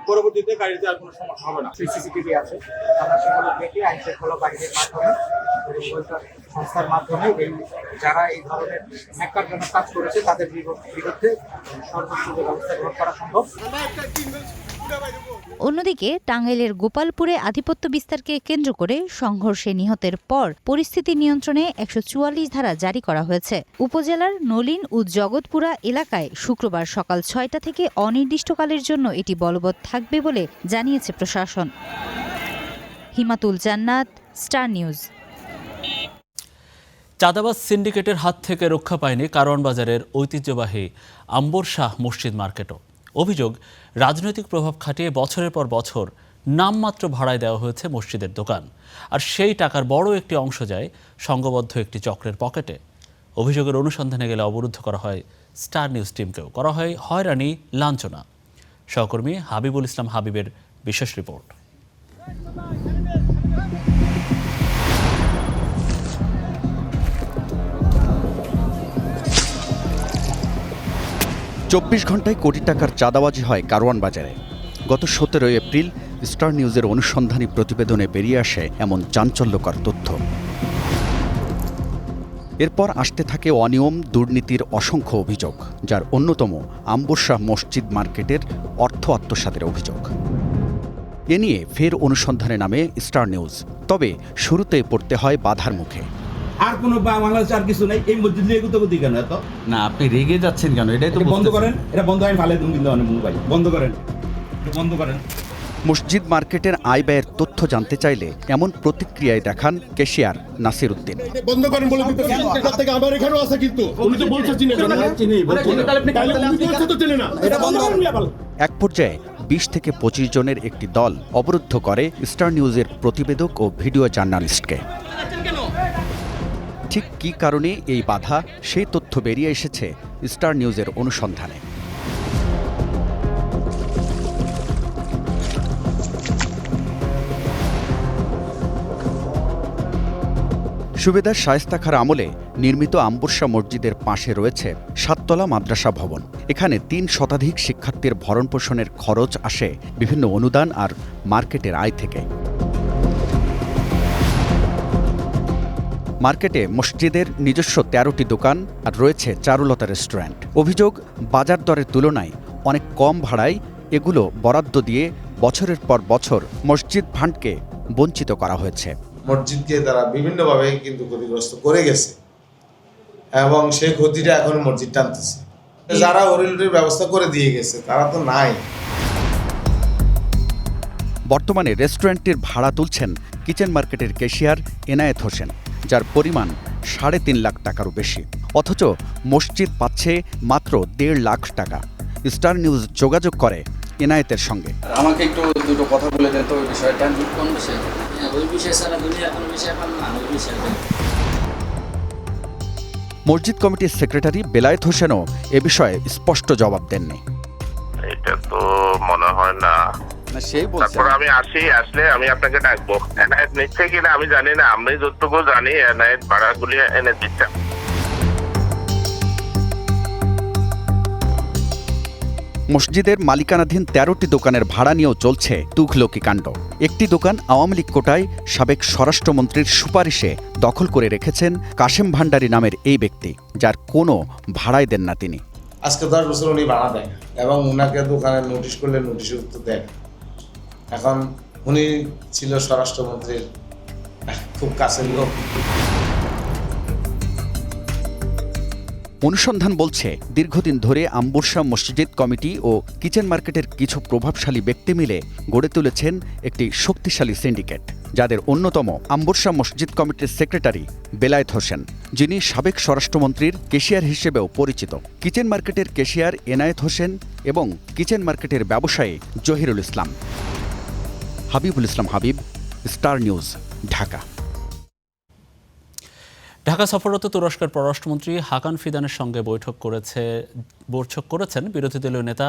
পরবর্তীতে গাড়িতে আর কোনো সমস্যা হবে না। সিসিটিভি আছে, আমরা সেগুলো দেখে আইনশৃঙ্খলা বাহিনীর মাধ্যমে, সংস্থার মাধ্যমে যারা এই ধরনের ন্যাক্কারজনক কাজ করেছে তাদের বিরুদ্ধে সর্বোচ্চ ব্যবস্থা গ্রহণ করা সম্ভব। অন্যদিকে টাঙ্গাইলের গোপালপুরে আধিপত্য বিস্তারকে কেন্দ্র করে সংঘর্ষে নিহতের পর পরিস্থিতি নিয়ন্ত্রণে 144 ধারা জারি করা হয়েছে। উপজেলার নলিন ও জগৎপুরা এলাকায় শুক্রবার সকাল 6টা থেকে অনির্দিষ্টকালের জন্য এটি বলবৎ থাকবে বলে জানিয়েছে প্রশাসন। হিমাতুল জান্নাত, স্টার নিউজ। চাঁদাবাজ সিন্ডিকেটের হাত থেকে রক্ষা পায়নি কারওয়ান বাজারের ঐতিহ্যবাহী আম্বর শাহ মসজিদ মার্কেটও। অভিযোগ, রাজনৈতিক প্রভাব খাটিয়ে বছরের পর বছর নামমাত্র ভাড়ায় দেওয়া হয়েছে মসজিদের দোকান, আর সেই টাকার বড় একটি অংশ যায় সংঘবদ্ধ একটি চক্রের পকেটে। অভিযোগের অনুসন্ধানে গেলে অবরুদ্ধ করা হয় স্টার নিউজ টিমকেও, করা হয় হয়রানি, লাঞ্ছনা। সহকর্মী হাবিবুল ইসলাম হাবিবের বিশেষ রিপোর্ট। 24 ঘন্টায় কোটি টাকার চাঁদাবাজি হয় কারওয়ান বাজারে। গত 17 এপ্রিল স্টার নিউজের অনুসন্ধানী প্রতিবেদনে বেরিয়ে আসে এমন চাঞ্চল্যকর তথ্য। এরপর আসতে থাকে অনিয়ম, দুর্নীতির অসংখ্য অভিযোগ, যার অন্যতম আম্বর শাহ মসজিদ মার্কেটের অর্থ আত্মসাতের অভিযোগ। এ নিয়ে ফের অনুসন্ধানে নামে স্টার নিউজ, তবে শুরুতে পড়তে হয় বাধার মুখে। আর কোনো বাংলাদেশ আর কিছু নাই, এই মসজিদ নিয়ে গুতগুতি কেন এত? না, আপনি রেগে যাচ্ছেন কেন? এটাই তো বন্ধ করেন, এটা বন্ধ হয় ফালে তুমি কিন্তু মোবাইল বন্ধ করেন, বন্ধ করেন। মসজিদ মার্কেটের আয় ব্যয়ের তথ্য জানতে চাইলে এমন প্রতিক্রিয়ায় দেখান ক্যাশিয়ার নাসির উদ্দিন। বন্ধ করেন বলে থেকে আমার এখানেও আছে, কিন্তু উনি তো বলছে চিনি না, এটা বন্ধ করেন। এক পর্যায়ে 20 থেকে 25 জনের একটি দল অবরুদ্ধ করে স্টার নিউজের প্রতিবেদক ও ভিডিও জার্নালিস্টকে। ঠিক কী কারণে এই বাধা, সেই তথ্য বেরিয়ে এসেছে স্টার নিউজের অনুসন্ধানে। সুবেদার শায়েস্তা খাঁর আমলে নির্মিত আম্বর শাহ মসজিদের পাশে রয়েছে 7তলা মাদ্রাসা ভবন। এখানে 3 শতাধিক শিক্ষার্থীর ভরণপোষণের খরচ আসে বিভিন্ন অনুদান আর মার্কেটের আয় থেকে। মার্কেটে মসজিদের নিজস্ব 13টি দোকান আর রয়েছে চারুলতা রেস্টুরেন্ট। অভিযোগ, বাজার দরের তুলনায় অনেক কম ভাড়ায় এগুলো বরাদ্দ দিয়ে বছরের পর বছর মসজিদ ফান্ডকে বঞ্চিত করা হয়েছে। মসজিদকে তারা বিভিন্নভাবে কিন্তু ক্ষতিগ্রস্ত করে গেছে এবং সেই ক্ষতিটা এখন মসজিদ টানতেছে। যারা হরিলুটের ব্যবস্থা করে দিয়ে গেছে তারা তো নাই। বর্তমানে রেস্টুরেন্টটির ভাড়া তুলছেন কিচেন মার্কেটের ক্যাশিয়ার এনায়েত হোসেন, যার পরিমাণ 3.5 লাখ টাকারও বেশি, অথচ মসজিদ পাচ্ছে মাত্র 1.5 লাখ টাকা। স্টার নিউজ যোগাযোগ করে এনায়েতের সঙ্গে। আমাকে একটু দুটো কথা বলে দেন তো ওই বিষয়টা। কোন বিষয়? ওই বিষয় ছাড়া দুনিয়ার কোনো বিষয় পান না, ওই বিষয়। মসজিদ কমিটির সেক্রেটারি বেলায়েত হোসেনও এ বিষয়ে স্পষ্ট জবাব দেননি। এটা তো মনে হয় না, সেই তারপর আমি আসলে আমি আপনাকে ডাকবো। এনায়েত নিচ্ছে কিনা আমি জানি না, আমি যতটুকু জানি এনায়েত ভাড়াগুলি এনে দিচ্ছে। মসজিদের মালিকানাধীন 13টি দোকানের ভাড়া নিয়েও চলছে তুঘলকি কাণ্ড। একটি দোকান আওয়ামী লীগ কোটায় সাবেক স্বরাষ্ট্রমন্ত্রীর সুপারিশে দখল করে রেখেছেন কাশেম ভান্ডারী নামের এই ব্যক্তি, যার কোনো ভাড়াই দেন না তিনি। আজকে 10 বছর উনি ভাড়া দেন এবং উনাকে দোকানে নোটিশ করলে নোটিশের উত্তর দেন। এখন উনি ছিল স্বরাষ্ট্রমন্ত্রীর খুব কাছের লোক। অনুসন্ধান বলছে, দীর্ঘদিন ধরে আম্বুরশা মসজিদ কমিটি ও কিচেন মার্কেটের কিছু প্রভাবশালী ব্যক্তি মিলে গড়ে তুলেছেন একটি শক্তিশালী সিন্ডিকেট, যাদের অন্যতম আম্বুরশা মসজিদ কমিটির সেক্রেটারি বেলায়েত হোসেন, যিনি সাবেক স্বরাষ্ট্রমন্ত্রীর ক্যাশিয়ার হিসেবেও পরিচিত। কিচেন মার্কেটের ক্যাশিয়ার এনায়েত হোসেন এবং কিচেন মার্কেটের ব্যবসায়ী জহিরুল ইসলাম। হাবিবুল ইসলাম হাবিব, স্টার নিউজ, ঢাকা। ঢাকা সফররত তুরস্কের পররাষ্ট্রমন্ত্রী হাকান ফিদানের সঙ্গে বৈঠক করেছেন বিরোধী দলীয় নেতা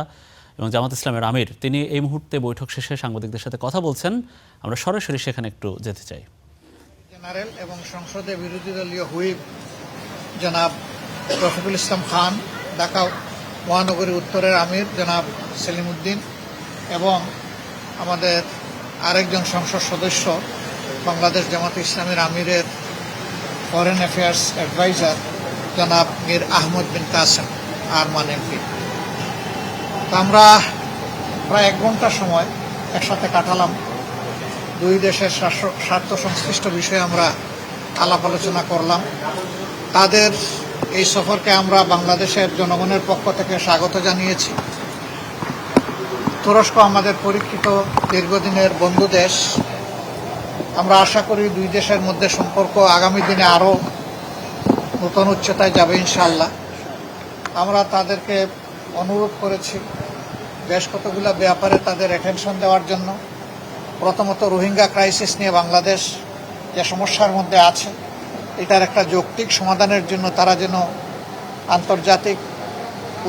এবং জামাত ইসলামের আমির। তিনি এই মুহূর্তে বৈঠক শেষে সাংবাদিকদের সাথে কথা বলছেন। আমরা সরাসরি সেখানে একটু যেতে চাই। জেনারেল এবং সংসদে বিরোধী দলীয় হুইপ জনাব রফিকুল ইসলাম খান, ঢাকা মহানগরী উত্তরের আমির জনাব সেলিম উদ্দিন এবং আমাদের আরেকজন সংসদ সদস্য বাংলাদেশ জামাত ইসলামের আমিরের ফরেন অ্যাফেয়ার্স অ্যাডভাইজার জনাব মীর আহমদ বিন কাসেম আরমান এমপি। আমরা প্রায় 1 ঘন্টা সময় একসাথে কাটালাম। দুই দেশের স্বার্থ সংশ্লিষ্ট বিষয়ে আমরা আলাপ আলোচনা করলাম। তাদের এই সফরকে আমরা বাংলাদেশের জনগণের পক্ষ থেকে স্বাগত জানিয়েছি। তুরস্ক আমাদের পরীক্ষিত দীর্ঘদিনের বন্ধু দেশ। আমরা আশা করি দুই দেশের মধ্যে সম্পর্ক আগামী দিনে আরও নতুন উচ্চতায় যাবে ইনশাআল্লাহ। আমরা তাদেরকে অনুরোধ করেছি বেশ কতগুলো ব্যাপারে তাদের অ্যাটেনশন দেওয়ার জন্য। প্রথমত রোহিঙ্গা ক্রাইসিস নিয়ে বাংলাদেশ যে সমস্যার মধ্যে আছে, এটার একটা যৌক্তিক সমাধানের জন্য তারা যেন আন্তর্জাতিক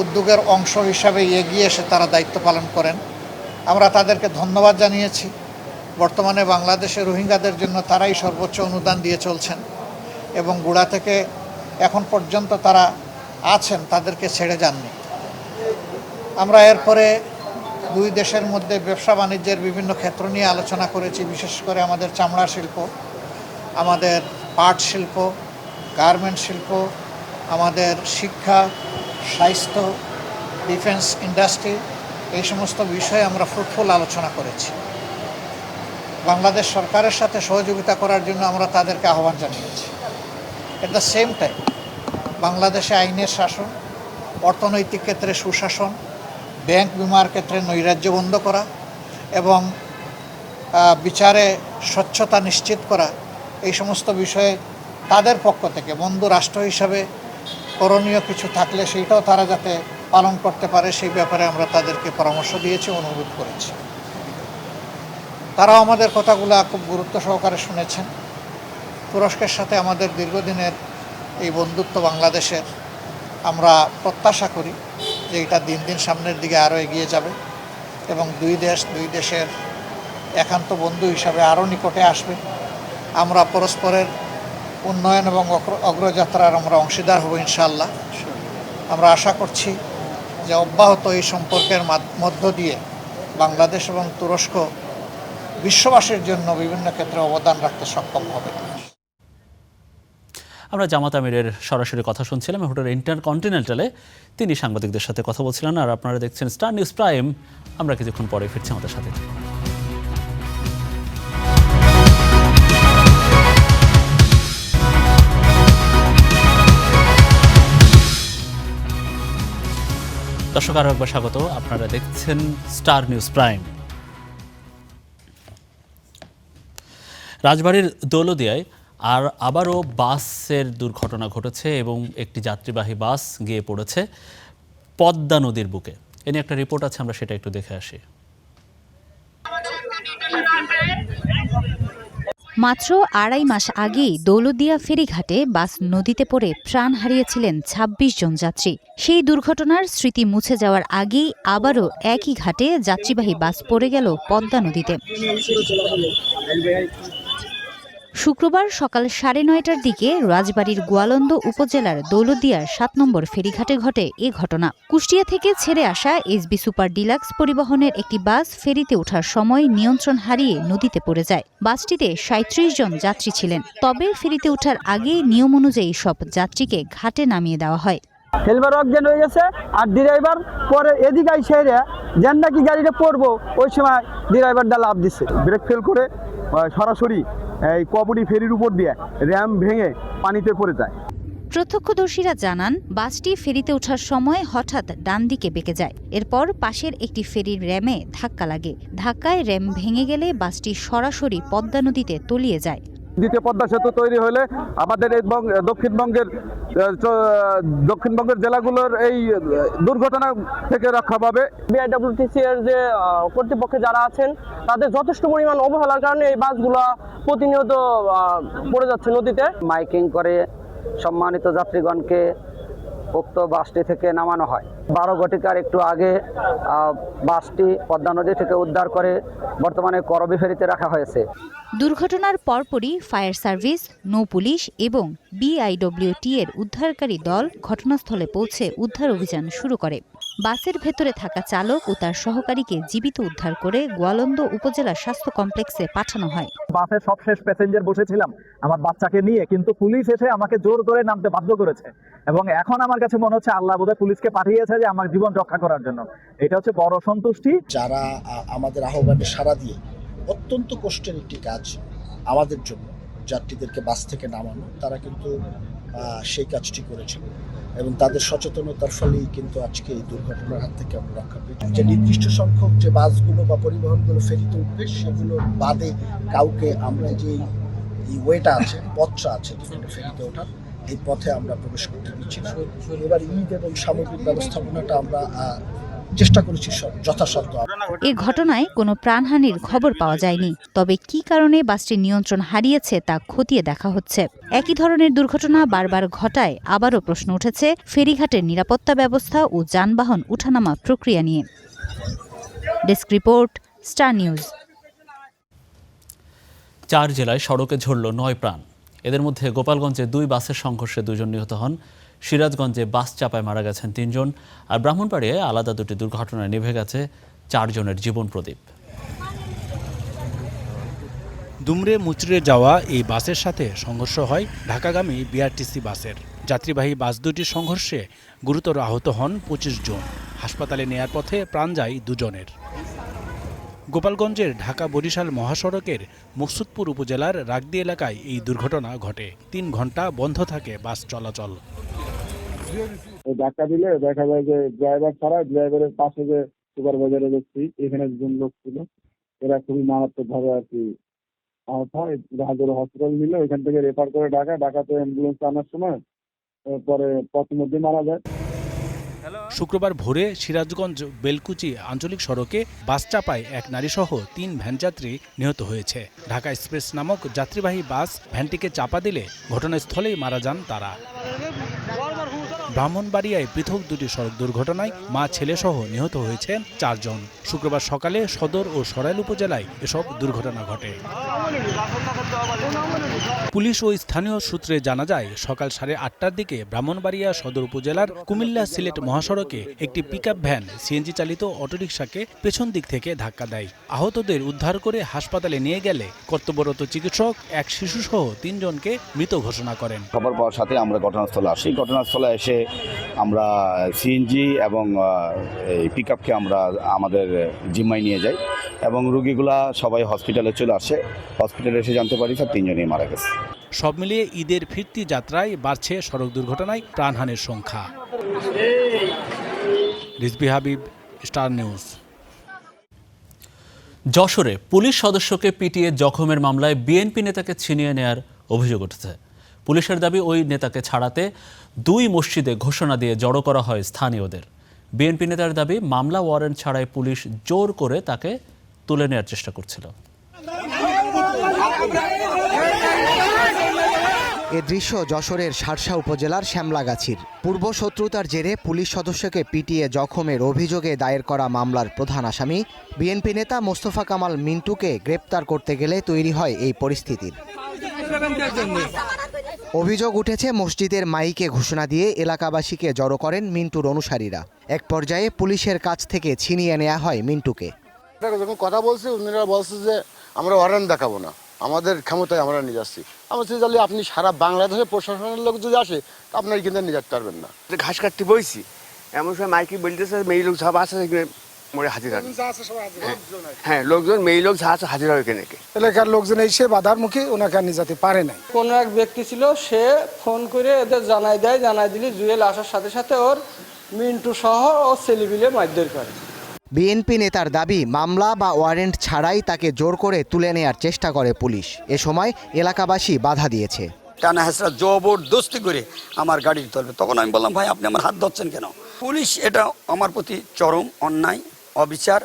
উদ্যোগের অংশ হিসাবে এগিয়ে এসে তারা দায়িত্ব পালন করেন। আমরা তাদেরকে ধন্যবাদ জানিয়েছি। বর্তমানে বাংলাদেশে রোহিঙ্গাদের জন্য তারাই সর্বোচ্চ অনুদান দিয়ে চলছেন এবং গোড়া থেকে এখন পর্যন্ত তারা আছেন, তাদেরকে ছেড়ে যাননি। আমরা এরপরে দুই দেশের মধ্যে ব্যবসা বাণিজ্যের বিভিন্ন ক্ষেত্র নিয়ে আলোচনা করেছি, বিশেষ করে আমাদের চামড়া শিল্প, আমাদের পাট শিল্প, গার্মেন্ট শিল্প, আমাদের শিক্ষা, স্বাস্থ্য, ডিফেন্স ইন্ডাস্ট্রি, এই সমস্ত বিষয়ে আমরা ফ্রুটফুল আলোচনা করেছি। বাংলাদেশ সরকারের সাথে সহযোগিতা করার জন্য আমরা তাদেরকে আহ্বান জানিয়েছি। এট দ্য সেম টাইম বাংলাদেশে আইনের শাসন, অর্থনৈতিক ক্ষেত্রে সুশাসন, ব্যাংক বিমার ক্ষেত্রে নৈরাজ্য বন্ধ করা এবং বিচারে স্বচ্ছতা নিশ্চিত করা, এই সমস্ত বিষয়ে তাদের পক্ষ থেকে বন্ধু রাষ্ট্র হিসাবে করণীয় কিছু থাকলে সেইটাও তারা যাতে পালন করতে পারে সেই ব্যাপারে আমরা তাদেরকে পরামর্শ দিয়েছি, অনুরোধ করেছি। তারাও আমাদের কথাগুলো খুব গুরুত্ব সহকারে শুনেছেন। তুরস্কের সাথে আমাদের দীর্ঘদিনের এই বন্ধুত্ব বাংলাদেশের, আমরা প্রত্যাশা করি যে এটা দিন দিন সামনের দিকে আরও এগিয়ে যাবে এবং দুই দেশের একান্ত বন্ধু হিসাবে আরও নিকটে আসবে। আমরা পরস্পরের উন্নয়ন এবং অগ্রযাত্রার আমরা অংশীদার হব ইনশাআল্লাহ। আমরা আশা করছি যে অব্যাহত এই সম্পর্কের মধ্য দিয়ে বাংলাদেশ এবং তুরস্ক বিশ্ববাসীর জন্য বিভিন্ন ক্ষেত্রে অবদান রাখতে সক্ষম হবে। আমরা জামাত আমিরের সরাসরি কথা শুনছিলাম হোটেল ইন্টারকন্টিনেন্টালে। তিনি সাংবাদিকদের সাথে কথা বলছিলেন। আর আপনারা দেখছেন স্টার নিউজ প্রাইম। আমরা কিছুক্ষণ পরে ফিরছি, আমাদের সাথে। দর্শক, আরও একবার স্বাগত। আপনারা দেখছেন স্টার নিউজ প্রাইম। রাজবাড়ীর দৌলদিয়ায় আবারও বাসের দুর্ঘটনা ঘটেছে এবং একটি যাত্রীবাহী বাস গিয়ে পড়েছে পদ্মা নদীর বুকে। এ নিয়ে একটা রিপোর্ট আছে, আমরা সেটা একটু দেখে আসি। মাত্র 2.5 মাস আগেই দৌলতদিয়া ফেরিঘাটে বাস নদীতে পড়ে প্রাণ হারিয়েছিলেন 26 জন যাত্রী। সেই দুর্ঘটনার স্মৃতি মুছে যাওয়ার আগেই আবারও একই ঘাটে যাত্রীবাহী বাস পড়ে গেল পদ্মা নদীতে। শুক্রবার সকাল 9:30টার দিকে রাজবাড়ীর গোয়ালন্দ উপজেলার দৌলতদিয়ার 7 নম্বর ফেরিঘাটে ঘটে এ ঘটনা। কুষ্টিয়া থেকে ছেড়ে আসা এসবি সুপার ডিলাক্স পরিবহনের একটি বাস ফেরিতে ওঠার সময় নিয়ন্ত্রণ হারিয়ে নদীতে পড়ে যায়। বাসটিতে 37 জন যাত্রী ছিলেন। তবে ফেরিতে ওঠার আগে নিয়ম অনুযায়ী সব যাত্রীকে ঘাটে নামিয়ে দেওয়া হয়। হেলমেট অজ্ঞান হয়ে গেছে আর ড্রাইভার পরে এদিকে সেরে যেন নাকি গাড়িটা পড়বো ওই সময় ড্রাইভারটা লাভ দিচ্ছে, ব্রেক ফেল করে সরাসরি এই কবুড়ি ফেরির উপর দিয়ে র্যাম ভেঙে পানিতে পড়ে যায়। প্রত্যক্ষদর্শীরা জানান, বাসটি ফেরিতে ওঠার সময় হঠাৎ ডান দিকে বেঁকে যায়। এরপর পাশের একটি ফেরির র্যামে ধাক্কা লাগে। ধাক্কায় র্যাম ভেঙে গেলে বাসটি সরাসরি পদ্মা নদীতে তলিয়ে যায়। দ্বিতীয় পদ্মা সেতু তৈরি হলে আমাদের দক্ষিণবঙ্গের জেলাগুলোর এই দুর্ঘটনা থেকে রক্ষা পাবে। বিআইডব্লিউটিসি এর যে কর্তৃপক্ষে যারা আছেন তাদের যথেষ্ট পরিমাণ অবহেলার কারণে এই বাসগুলো প্রতিনিয়ত পড়ে যাচ্ছে নদীতে। মাইকিং করে সম্মানিত যাত্রীগণকে উক্ত বাসটি থেকে নামানো হয়। 12 ঘটিকার একটু আগে বাসটি পদ্মা নদী থেকে উদ্ধার করে বর্তমানে করবি ফেরিতে রাখা হয়েছে। দুর্ঘটনার পরপরই ফায়ার সার্ভিস, নৌ পুলিশ এবং বিআইডব্লিউটি এর উদ্ধারকারী দল ঘটনাস্থলে পৌঁছে উদ্ধার অভিযান শুরু করে। বাসের ভেতরে থাকা চালক ও তার সহকারীকে জীবিত উদ্ধার করে গোয়ালন্দ উপজেলা স্বাস্থ্য কমপ্লেক্সে পাঠানো হয়। বাসের সবশেষ প্যাসেঞ্জার বসেছিলাম আমার বাচ্চাকে নিয়ে, কিন্তু পুলিশ এসে আমাকে জোর করে নামতে বাধ্য করেছে এবং এখন আমার কাছে মনে হচ্ছে আল্লাহ বোধহয় পুলিশকে পাঠিয়েছে যে আমার জীবন রক্ষা করার জন্য। এটা হচ্ছে বড় সন্তুষ্টি। যারা আমাদের আহ্বানে সাড়া দিয়ে অত্যন্ত কষ্টের একটি কাজ আমাদের জন্য যাত্রীদেরকে বাস থেকে নামানো, তারা কিন্তু সেই কাজটি করেছিল এবং তাদের সচেতনতার ফলেই কিন্তু আজকে এই দুর্ঘটনার হাত থেকে আমরা রক্ষা পেয়েছি। যে নির্দিষ্ট সংখ্যক যে বাসগুলো বা পরিবহনগুলো ফেরিতে উঠবে সেগুলো বাদে কাউকে আমরা যে এই ওয়েটা আছে, পথটা আছে যেখানে ফেরিতে ওঠার, এই পথে আমরা প্রবেশ করতে দিচ্ছি না। এবার ঈদ এবং সামগ্রিক ব্যবস্থাপনাটা আমরা চেষ্টা করেছি যথাসাধ্য। এ ঘটনায় কোনো প্রাণহানির খবর পাওয়া যায়নি। তবে কি কারণে বাসটি নিয়ন্ত্রণ হারিয়েছে তা খতিয়ে দেখা হচ্ছে। একই ধরনের দুর্ঘটনা বারবার ঘটায় আবারও প্রশ্ন উঠেছে ফেরিঘাটের নিরাপত্তা ব্যবস্থা ও যানবাহন উঠানামা প্রক্রিয়া নিয়ে। Desk report, star news. 4 জেলায় সড়কে ঝরল 9 প্রাণ। এদের মধ্যে গোপালগঞ্জে 2 বাসের সংঘর্ষে 2 জন নিহত হন। সিরাজগঞ্জে বাস চাপায় মারা গেছেন 3 জন। আর ব্রাহ্মণবাড়িয়ায় আলাদা 2টি দুর্ঘটনায় নিভে গেছে 4 জনের জীবন প্রদীপ। দুমড়ে মুচড়ে যাওয়া এই বাসের সাথে সংঘর্ষ হয় ঢাকাগামী বিআরটিসি বাসের। যাত্রীবাহী বাস দুটির সংঘর্ষে গুরুতর আহত হন 25 জন। হাসপাতালে নেয়ার পথে প্রাণ যায় 2 জনের। গোপালগঞ্জের ঢাকা বরিশাল মহাসড়কের মকসুদপুর উপজেলার রাগদি এলাকায় এই দুর্ঘটনা ঘটে। 3 ঘন্টা বন্ধ থাকে বাস চলাচল। ধাক্কা দিলে দেখা যায় যে ড্রাইভার ছাড়া ড্রাইভারের পাশে যে সুপারভাইজারের ব্যক্তি, এখানে 2 জন লোক ছিল, এরা খুবই মারাত্মক ভাবে আর কি আহত হয়। রাজর হসপিটাল নিল, এখান থেকে রেফার করে ঢাকাতে অ্যাম্বুলেন্স আনার সময় পরে পথের মধ্যে মারা যায়। শুক্রবার ভোরে সিরাজগঞ্জ বেলকুচি আঞ্চলিক সড়কে বাস চাপায় এক নারীসহ 3 ভ্যানযাত্রী নিহত হয়েছে। ঢাকা এক্সপ্রেস নামক যাত্রীবাহী বাস ভ্যানটিকে চাপা দিলে ঘটনাস্থলেই মারা যান তারা। ব্রাহ্মণবাড়িয়ায় পৃথক 2টি সড়ক দুর্ঘটনায় মা ছেলেসহ নিহত হয়েছেন 4 জন। শুক্রবার সকালে সদর ও সরাইল উপজেলায় এসব দুর্ঘটনা ঘটে। পুলিশ ও স্থানীয় সূত্রে জানা যায়, সকাল 8:30টার দিকে ব্রাহ্মণবাড়িয়া সদর উপজেলার কুমিল্লা সিলেট মহাসড়কে একটি পিকআপ ভ্যান সিএনজি চালিত অটোরিকশাকে পেছন দিক থেকে ধাক্কা দেয়। আহতদের উদ্ধার করে হাসপাতালে নিয়ে গেলে কর্তব্যরত চিকিৎসক এক শিশুসহ 3 জনকে মৃত ঘোষণা করেন। খবর পাওয়ার সাথে আমরা ঘটনাস্থলে আসি। ঘটনাস্থলে এসে আমরা সিএনজি এবং এই পিকআপকে আমরা আমাদের জিম্মায় নিয়ে যাই এবং রোগীগুলা সবাই হসপিটালে চলে আসে। হসপিটালে এসে জানতে পারি 3 জনই মারা গেছে। সব মিলিয়ে ঈদের ফিরতি যাত্রায় বাড়ছে সড়ক দুর্ঘটনায় প্রাণহানির সংখ্যা। Rizvi Habib, star news. যশোরে পুলিশ সদস্যকে পিটিয়ে জখমের মামলায় বিএনপি নেতাকে ছিনিয়ে নেয়ার অভিযোগ উঠেছে। পুলিশের দাবি, ওই নেতাকে ছাড়াতে 2 মসজিদে ঘোষণা দিয়ে জড়ো করা হয় স্থানীয়দের। বিএনপি নেতার দাবি, মামলা ওয়ারেন্ট ছাড়াই পুলিশ জোর করে তাকে তুলে নেওয়ার চেষ্টা করছিল। এ দৃশ্য যশোরের শার্শা উপজেলার শ্যামলাগাছির। পূর্ব শত্রুতার জেরে পুলিশ সদস্যকে পিটিয়ে জখমের অভিযোগে দায়ের করা মামলার প্রধান আসামি বিএনপি নেতা মোস্তফা কামাল মিন্টুকে গ্রেপ্তার করতে গেলে তৈরি হয় এই পরিস্থিতির। অভিযোগ উঠেছে, মসজিদের মাইকে ঘোষণা দিয়ে এলাকাবাসীকে জড়ো করেন মিন্টুর অনুসারীরা। এক পর্যায়ে পুলিশের কাছ থেকে ছিনিয়ে নেওয়া হয় মিন্টুকে। যখন কথা বলছে, উনিরা বলছে যে আমরা ওয়ারেন্ট দেখাবো না, আমাদের ক্ষমতায় আমরা নিয়ে যাচ্ছি। আমরা চাইলে আপনি সারা বাংলাদেশের প্রশাসনের লোক যদি আসে, আপনার কিন্তু নিয়ে যেতে পারবেন না। ঘাস কাটতে বইছি, এমন সময় মাইকি বলতেছে মেয়ে লোক সব আছে মোড়ে হাজির হবে। হ্যাঁ, লোকজন মেয়ে লোক যা আছে হাজির হবে এখানে। এলাকার লোকজন এসে বাধার মুখে ওনাকে নিয়ে যেতে পারে নাই। কোনো এক ব্যক্তি ছিল, সে ফোন করে এদের জানাই দেয়, জানাই দিলে জুয়েল আসার সাথে সাথে ওর মিন্টু সহ ও ছেলেপিলে মারধর করে। বিএনপি নেতার দাবি, মামলা বা ওয়ারেন্ট ছাড়াই তাকে জোর করে তুলে নেয়ার চেষ্টা করে পুলিশ। এ সময় এলাকাবাসী বাধা দিয়েছে। টানা হেসরা জবরদস্তি করে আমার গাড়ির তলবে। তখন আমি বললাম, ভাই আপনি আমার হাত ধরছেন কেন? পুলিশ এটা আমার প্রতি চরম অন্যায়, অবিচার,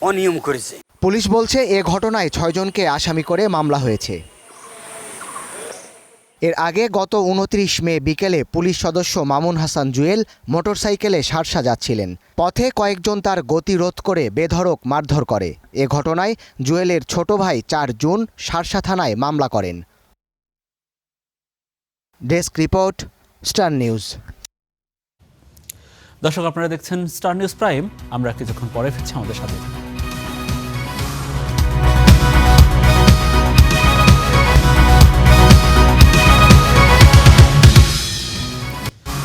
অনিয়ম করেছে। পুলিশ বলছে, এ ঘটনায় 6 জনকে আসামি করে মামলা হয়েছে। এর আগে গত 29 মে বিকেলে পুলিশ সদস্য মামুন হাসান জুয়েল মোটরসাইকেলে শার্শা যাচ্ছিলেন। পথে কয়েকজন তার গতি রোধ করে বেধড়ক মারধর করে। এ ঘটনায় জুয়েলের ছোট ভাই 4 জুন শার্শা থানায় মামলা করেন। Desk report, star news. দর্শক, আপনারা দেখছেন স্টার নিউজ প্রাইম। আমরা কিছুক্ষণ পরে ফিরছি, আমাদের সাথে।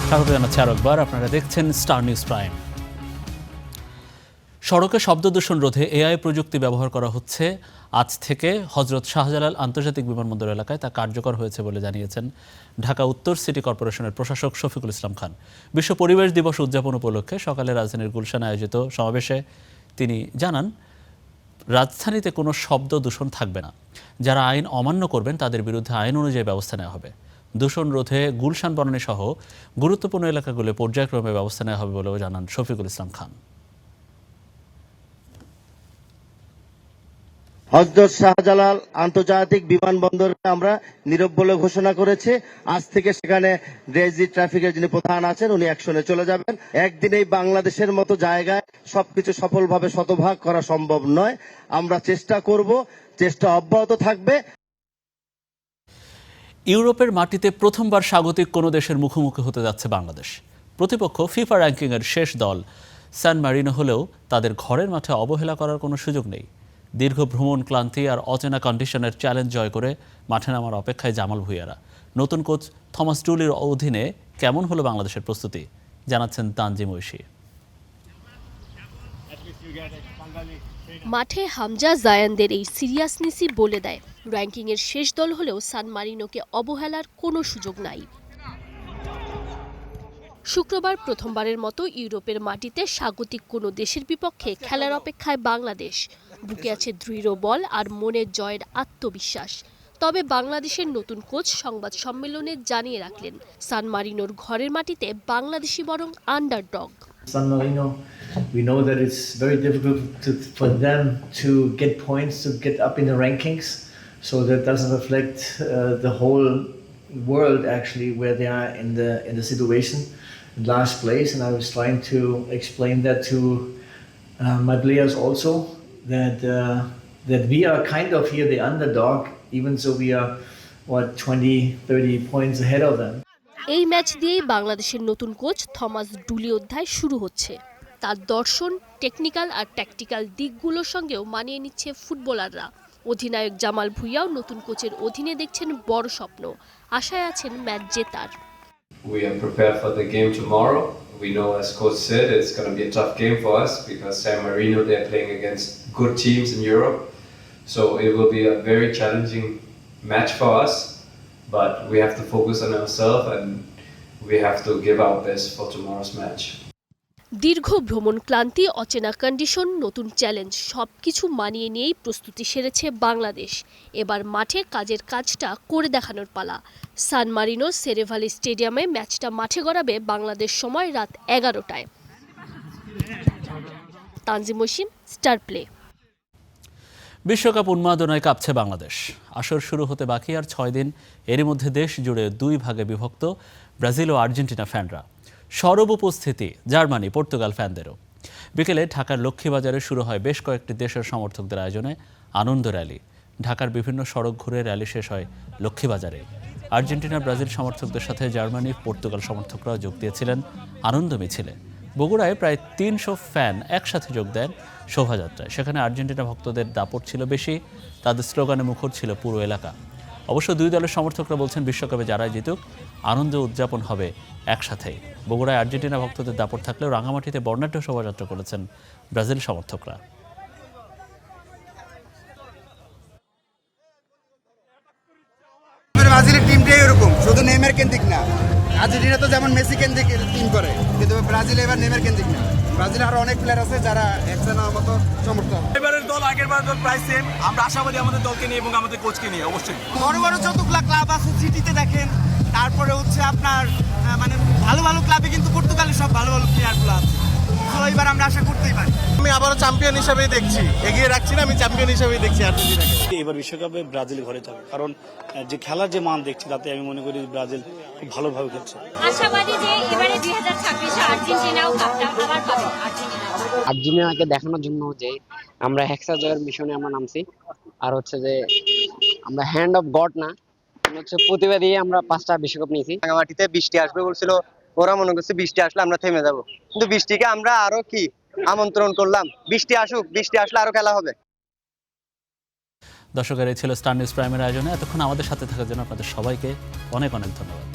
স্বাগত জানাচ্ছি আরো একবার, আপনারা দেখছেন স্টার নিউজ প্রাইম। সড়কে শব্দ দূষণ রোধে এআই প্রযুক্তি ব্যবহার করা হচ্ছে। আজ থেকে হজরত শাহজালাল আন্তর্জাতিক বিমানবন্দর এলাকায় তা কার্যকর হয়েছে বলে জানিয়েছেন ঢাকা উত্তর সিটি কর্পোরেশনের প্রশাসক শফিকুল ইসলাম খান। বিশ্ব পরিবেশ দিবস উদযাপন উপলক্ষে সকালে রাজধানীর গুলশানে আয়োজিত সমাবেশে তিনি জানান, রাজধানীতে কোনো শব্দ দূষণ থাকবে না। যারা আইন অমান্য করবেন তাদের বিরুদ্ধে আইন অনুযায়ী ব্যবস্থা নেওয়া হবে। দূষণ রোধে গুলশান বনানী সহ গুরুত্বপূর্ণ এলাকাগুলো পর্যায়ক্রমে ব্যবস্থা নেওয়া হবে বলেও জানান শফিকুল ইসলাম খান। হযরত শাহজালাল আন্তর্জাতিক বিমানবন্দরকে আমরা নীরব বলে ঘোষণা করেছি। আজ থেকে সেখানে রেজি ট্রাফিকের যিনি প্রধান আছেন উনি অ্যাকশনে চলে যাবেন। একদিনেই বাংলাদেশের মতো জায়গায় সবকিছু সফলভাবে শতভাগ করা সম্ভব নয়। আমরা চেষ্টা করব, চেষ্টা অব্যাহত থাকবে। ইউরোপের মাটিতে প্রথমবার স্বাগতিক কোনো দেশের মুখোমুখি হতে যাচ্ছে বাংলাদেশ। প্রতিপক্ষ ফিফা র্যাঙ্কিংয়ের শেষ দল সান মারিনো হলেও তাদের ঘরের মাঠে অবহেলা করার কোনো সুযোগ নেই। দীর্ঘ ভ্রমণ ক্লান্তি আর অচেনা কন্ডিশনের চ্যালেঞ্জ জয় করে মাঠে নামার অপেক্ষায় জামাল ভুঁইয়ারা। নতুন কোচ থমাস টুলির অধীনে কেমন হলো বাংলাদেশের প্রস্তুতি, জানাচ্ছেন তানজিম ঐশী। মাঠে হামজা জায়ানদের এই সিরিয়াসনেসই বলে দেয়, র্যাঙ্কিংয়ের শেষ দল হলেও সান মারিনোকে অবহেলার কোনো সুযোগ নাই। শুক্রবার প্রথমবারের মতো ইউরোপের মাটিতে স্বাগতিক কোনো দেশের বিপক্ষে খেলার অপেক্ষায় বাংলাদেশ। বুকে আছে দৃঢ় বল আর মনের জয়ের আত্মবিশ্বাস। তবে বাংলাদেশের নতুন কোচ সংবাদ সম্মেলনে জানিয়ে রাখলেন, সান মারিনোর ঘরের মাটিতে বাংলাদেশি বরং underdog. San Marino, we know that it's very difficult for them to get points, to get up in the rankings. So that doesn't reflect the whole world actually where they are in the situation, in last place. And I was trying to explain that to my players also, that we are kind of here the underdog, even so we are 20-30 points ahead of them. এই match দিয়েই বাংলাদেশের নতুন coach Thomas ডুলি অধ্যায় শুরু হচ্ছে। তার দর্শন, technical আর tactical দিকগুলোর সঙ্গেও মানিয়ে নিচ্ছে ফুটবলাররা। অধিনায়ক জামাল ভুঁইয়াও নতুন কোচের অধীনে দেখছেন বড় স্বপ্ন, আশায় আছেন ম্যাচ জেতার। We are prepared for the game tomorrow. We know, as coach said, it's going to be a tough game for us because San Marino, they're playing against good teams in Europe. So it will be a very challenging match for us. But we have to focus on ourselves and we have to give our best for tomorrow's match. দীর্ঘ ভ্রমণ ক্লান্তি, অচেনা condition, নতুন challenge সবকিছু মানিয়ে নিয়েই প্রস্তুতি সেরেছে বাংলাদেশ। এবার মাঠে কাজের কাজটা করে দেখানোর পালা। সান মারিনো সেরেভালি স্টেডিয়ামে ম্যাচটা মাঠে গড়াবে বাংলাদেশ সময় রাত 11টায়। Tanzim Osim, Star Play. বিশ্বকাপ উন্মাদনায় কাঁপছে বাংলাদেশ। আসর শুরু হতে বাকি আর 6 দিন। এরই মধ্যে দেশ জুড়ে 2 ভাগে বিভক্ত ব্রাজিল ও আর্জেন্টিনা ফ্যানরা। সরব উপস্থিতি জার্মানি, পর্তুগাল ফ্যানদেরও। বিকেলে ঢাকার লক্ষ্মীবাজারে শুরু হয় বেশ কয়েকটি দেশের সমর্থকদের আয়োজনে আনন্দ র্যালি। ঢাকার বিভিন্ন সড়ক ঘুরে র্যালি শেষ হয় লক্ষ্মীবাজারে। আর্জেন্টিনা ব্রাজিল সমর্থকদের সাথে জার্মানি, পর্তুগাল সমর্থকরাও যোগ দিয়েছিলেন আনন্দ মিছিলে। বগুড়ায় প্রায় 300 ফ্যান একসাথে যোগ দেন শোভাযাত্রায়। সেখানে আর্জেন্টিনা ভক্তদের দাপট ছিল বেশি, তাদের স্লোগানে মুখর ছিল পুরো এলাকা। অবশ্য 2 দলের সমর্থকরা বলছেন বিশ্বকাপে যারাই জিতুক আনন্দ উদযাপন হবে একসাথেই। বগুড়ায় আর্জেন্টিনা ভক্তদের দাপট থাকলেও রাঙামাটিতে বর্ণাঢ্য শোভাযাত্রা করেছেন ব্রাজিল সমর্থকরা। ব্রাজিলের টিমটাই এরকম, শুধু নেইমার কেন্দ্রিক না। আর্জেন্টিনা তো যেমন মেসি কেন্দ্রিক টিম করে, কিন্তু ব্রাজিল এবার নেইমার কেন্দ্রিক না। ব্রাজিলে আরো অনেক প্লেয়ার আছে যারা একজনের মতো সমর্থক। এবারের দল আগের বারের দল প্রায় সেম। আমরা আশাবাদী আমাদের দলকে নিয়ে এবং আমাদের কোচকে নিয়ে। অবশ্যই বড় বড় যতগুলা ক্লাব আছে সিটিতে দেখেন, তারপরে হচ্ছে আপনার মানে ভালো ভালো ক্লাবে কিন্তু পর্তুগালের সব ভালো ভালো প্লেয়ারগুলো আছে। তো এবার আমরা আশা করতেই পারি। আমি আবারও চ্যাম্পিয়ন হিসেবেই দেখছি, এগিয়ে রাখছি না, আমি চ্যাম্পিয়ন হিসেবেই দেখছি আর্জেন্টিনাকে। এবার বিশ্বকাপে ব্রাজিল ঘরে যাবে, কারণ যে খেলার যে মান দেখছি তাতে আমি মনে করি ব্রাজিল খুব ভালোভাবে খেলছে। আশাবাদী যে এবারে 2026 আর্জেন্টিনাও কাপটা আবার পাবে। আর্জেন্টিনাকে দেখানোর জন্য যে আমরা হেক্সা জয়ের মিশনে আমরা নামছি, আর হচ্ছে যে আমরা হ্যান্ড অফ গড না, হচ্ছে প্রতিভা দিয়ে আমরা 5টা বিশ্বকাপ নিয়েছি। রাঙামাটিতে বৃষ্টি আসবে বলছিল, ওরা মনে করছে বৃষ্টি আসলে আমরা থেমে যাব, কিন্তু বৃষ্টিকে আমরা আরো কি আমন্ত্রণ করলাম, বৃষ্টি আসুক, বৃষ্টি আসলে আরো খেলা হবে। দর্শকের এই ছিল স্টার নিউজ প্রাইমের আয়োজনে। এতক্ষণ আমাদের সাথে থাকার জন্য আপনাদের সবাইকে অনেক অনেক ধন্যবাদ।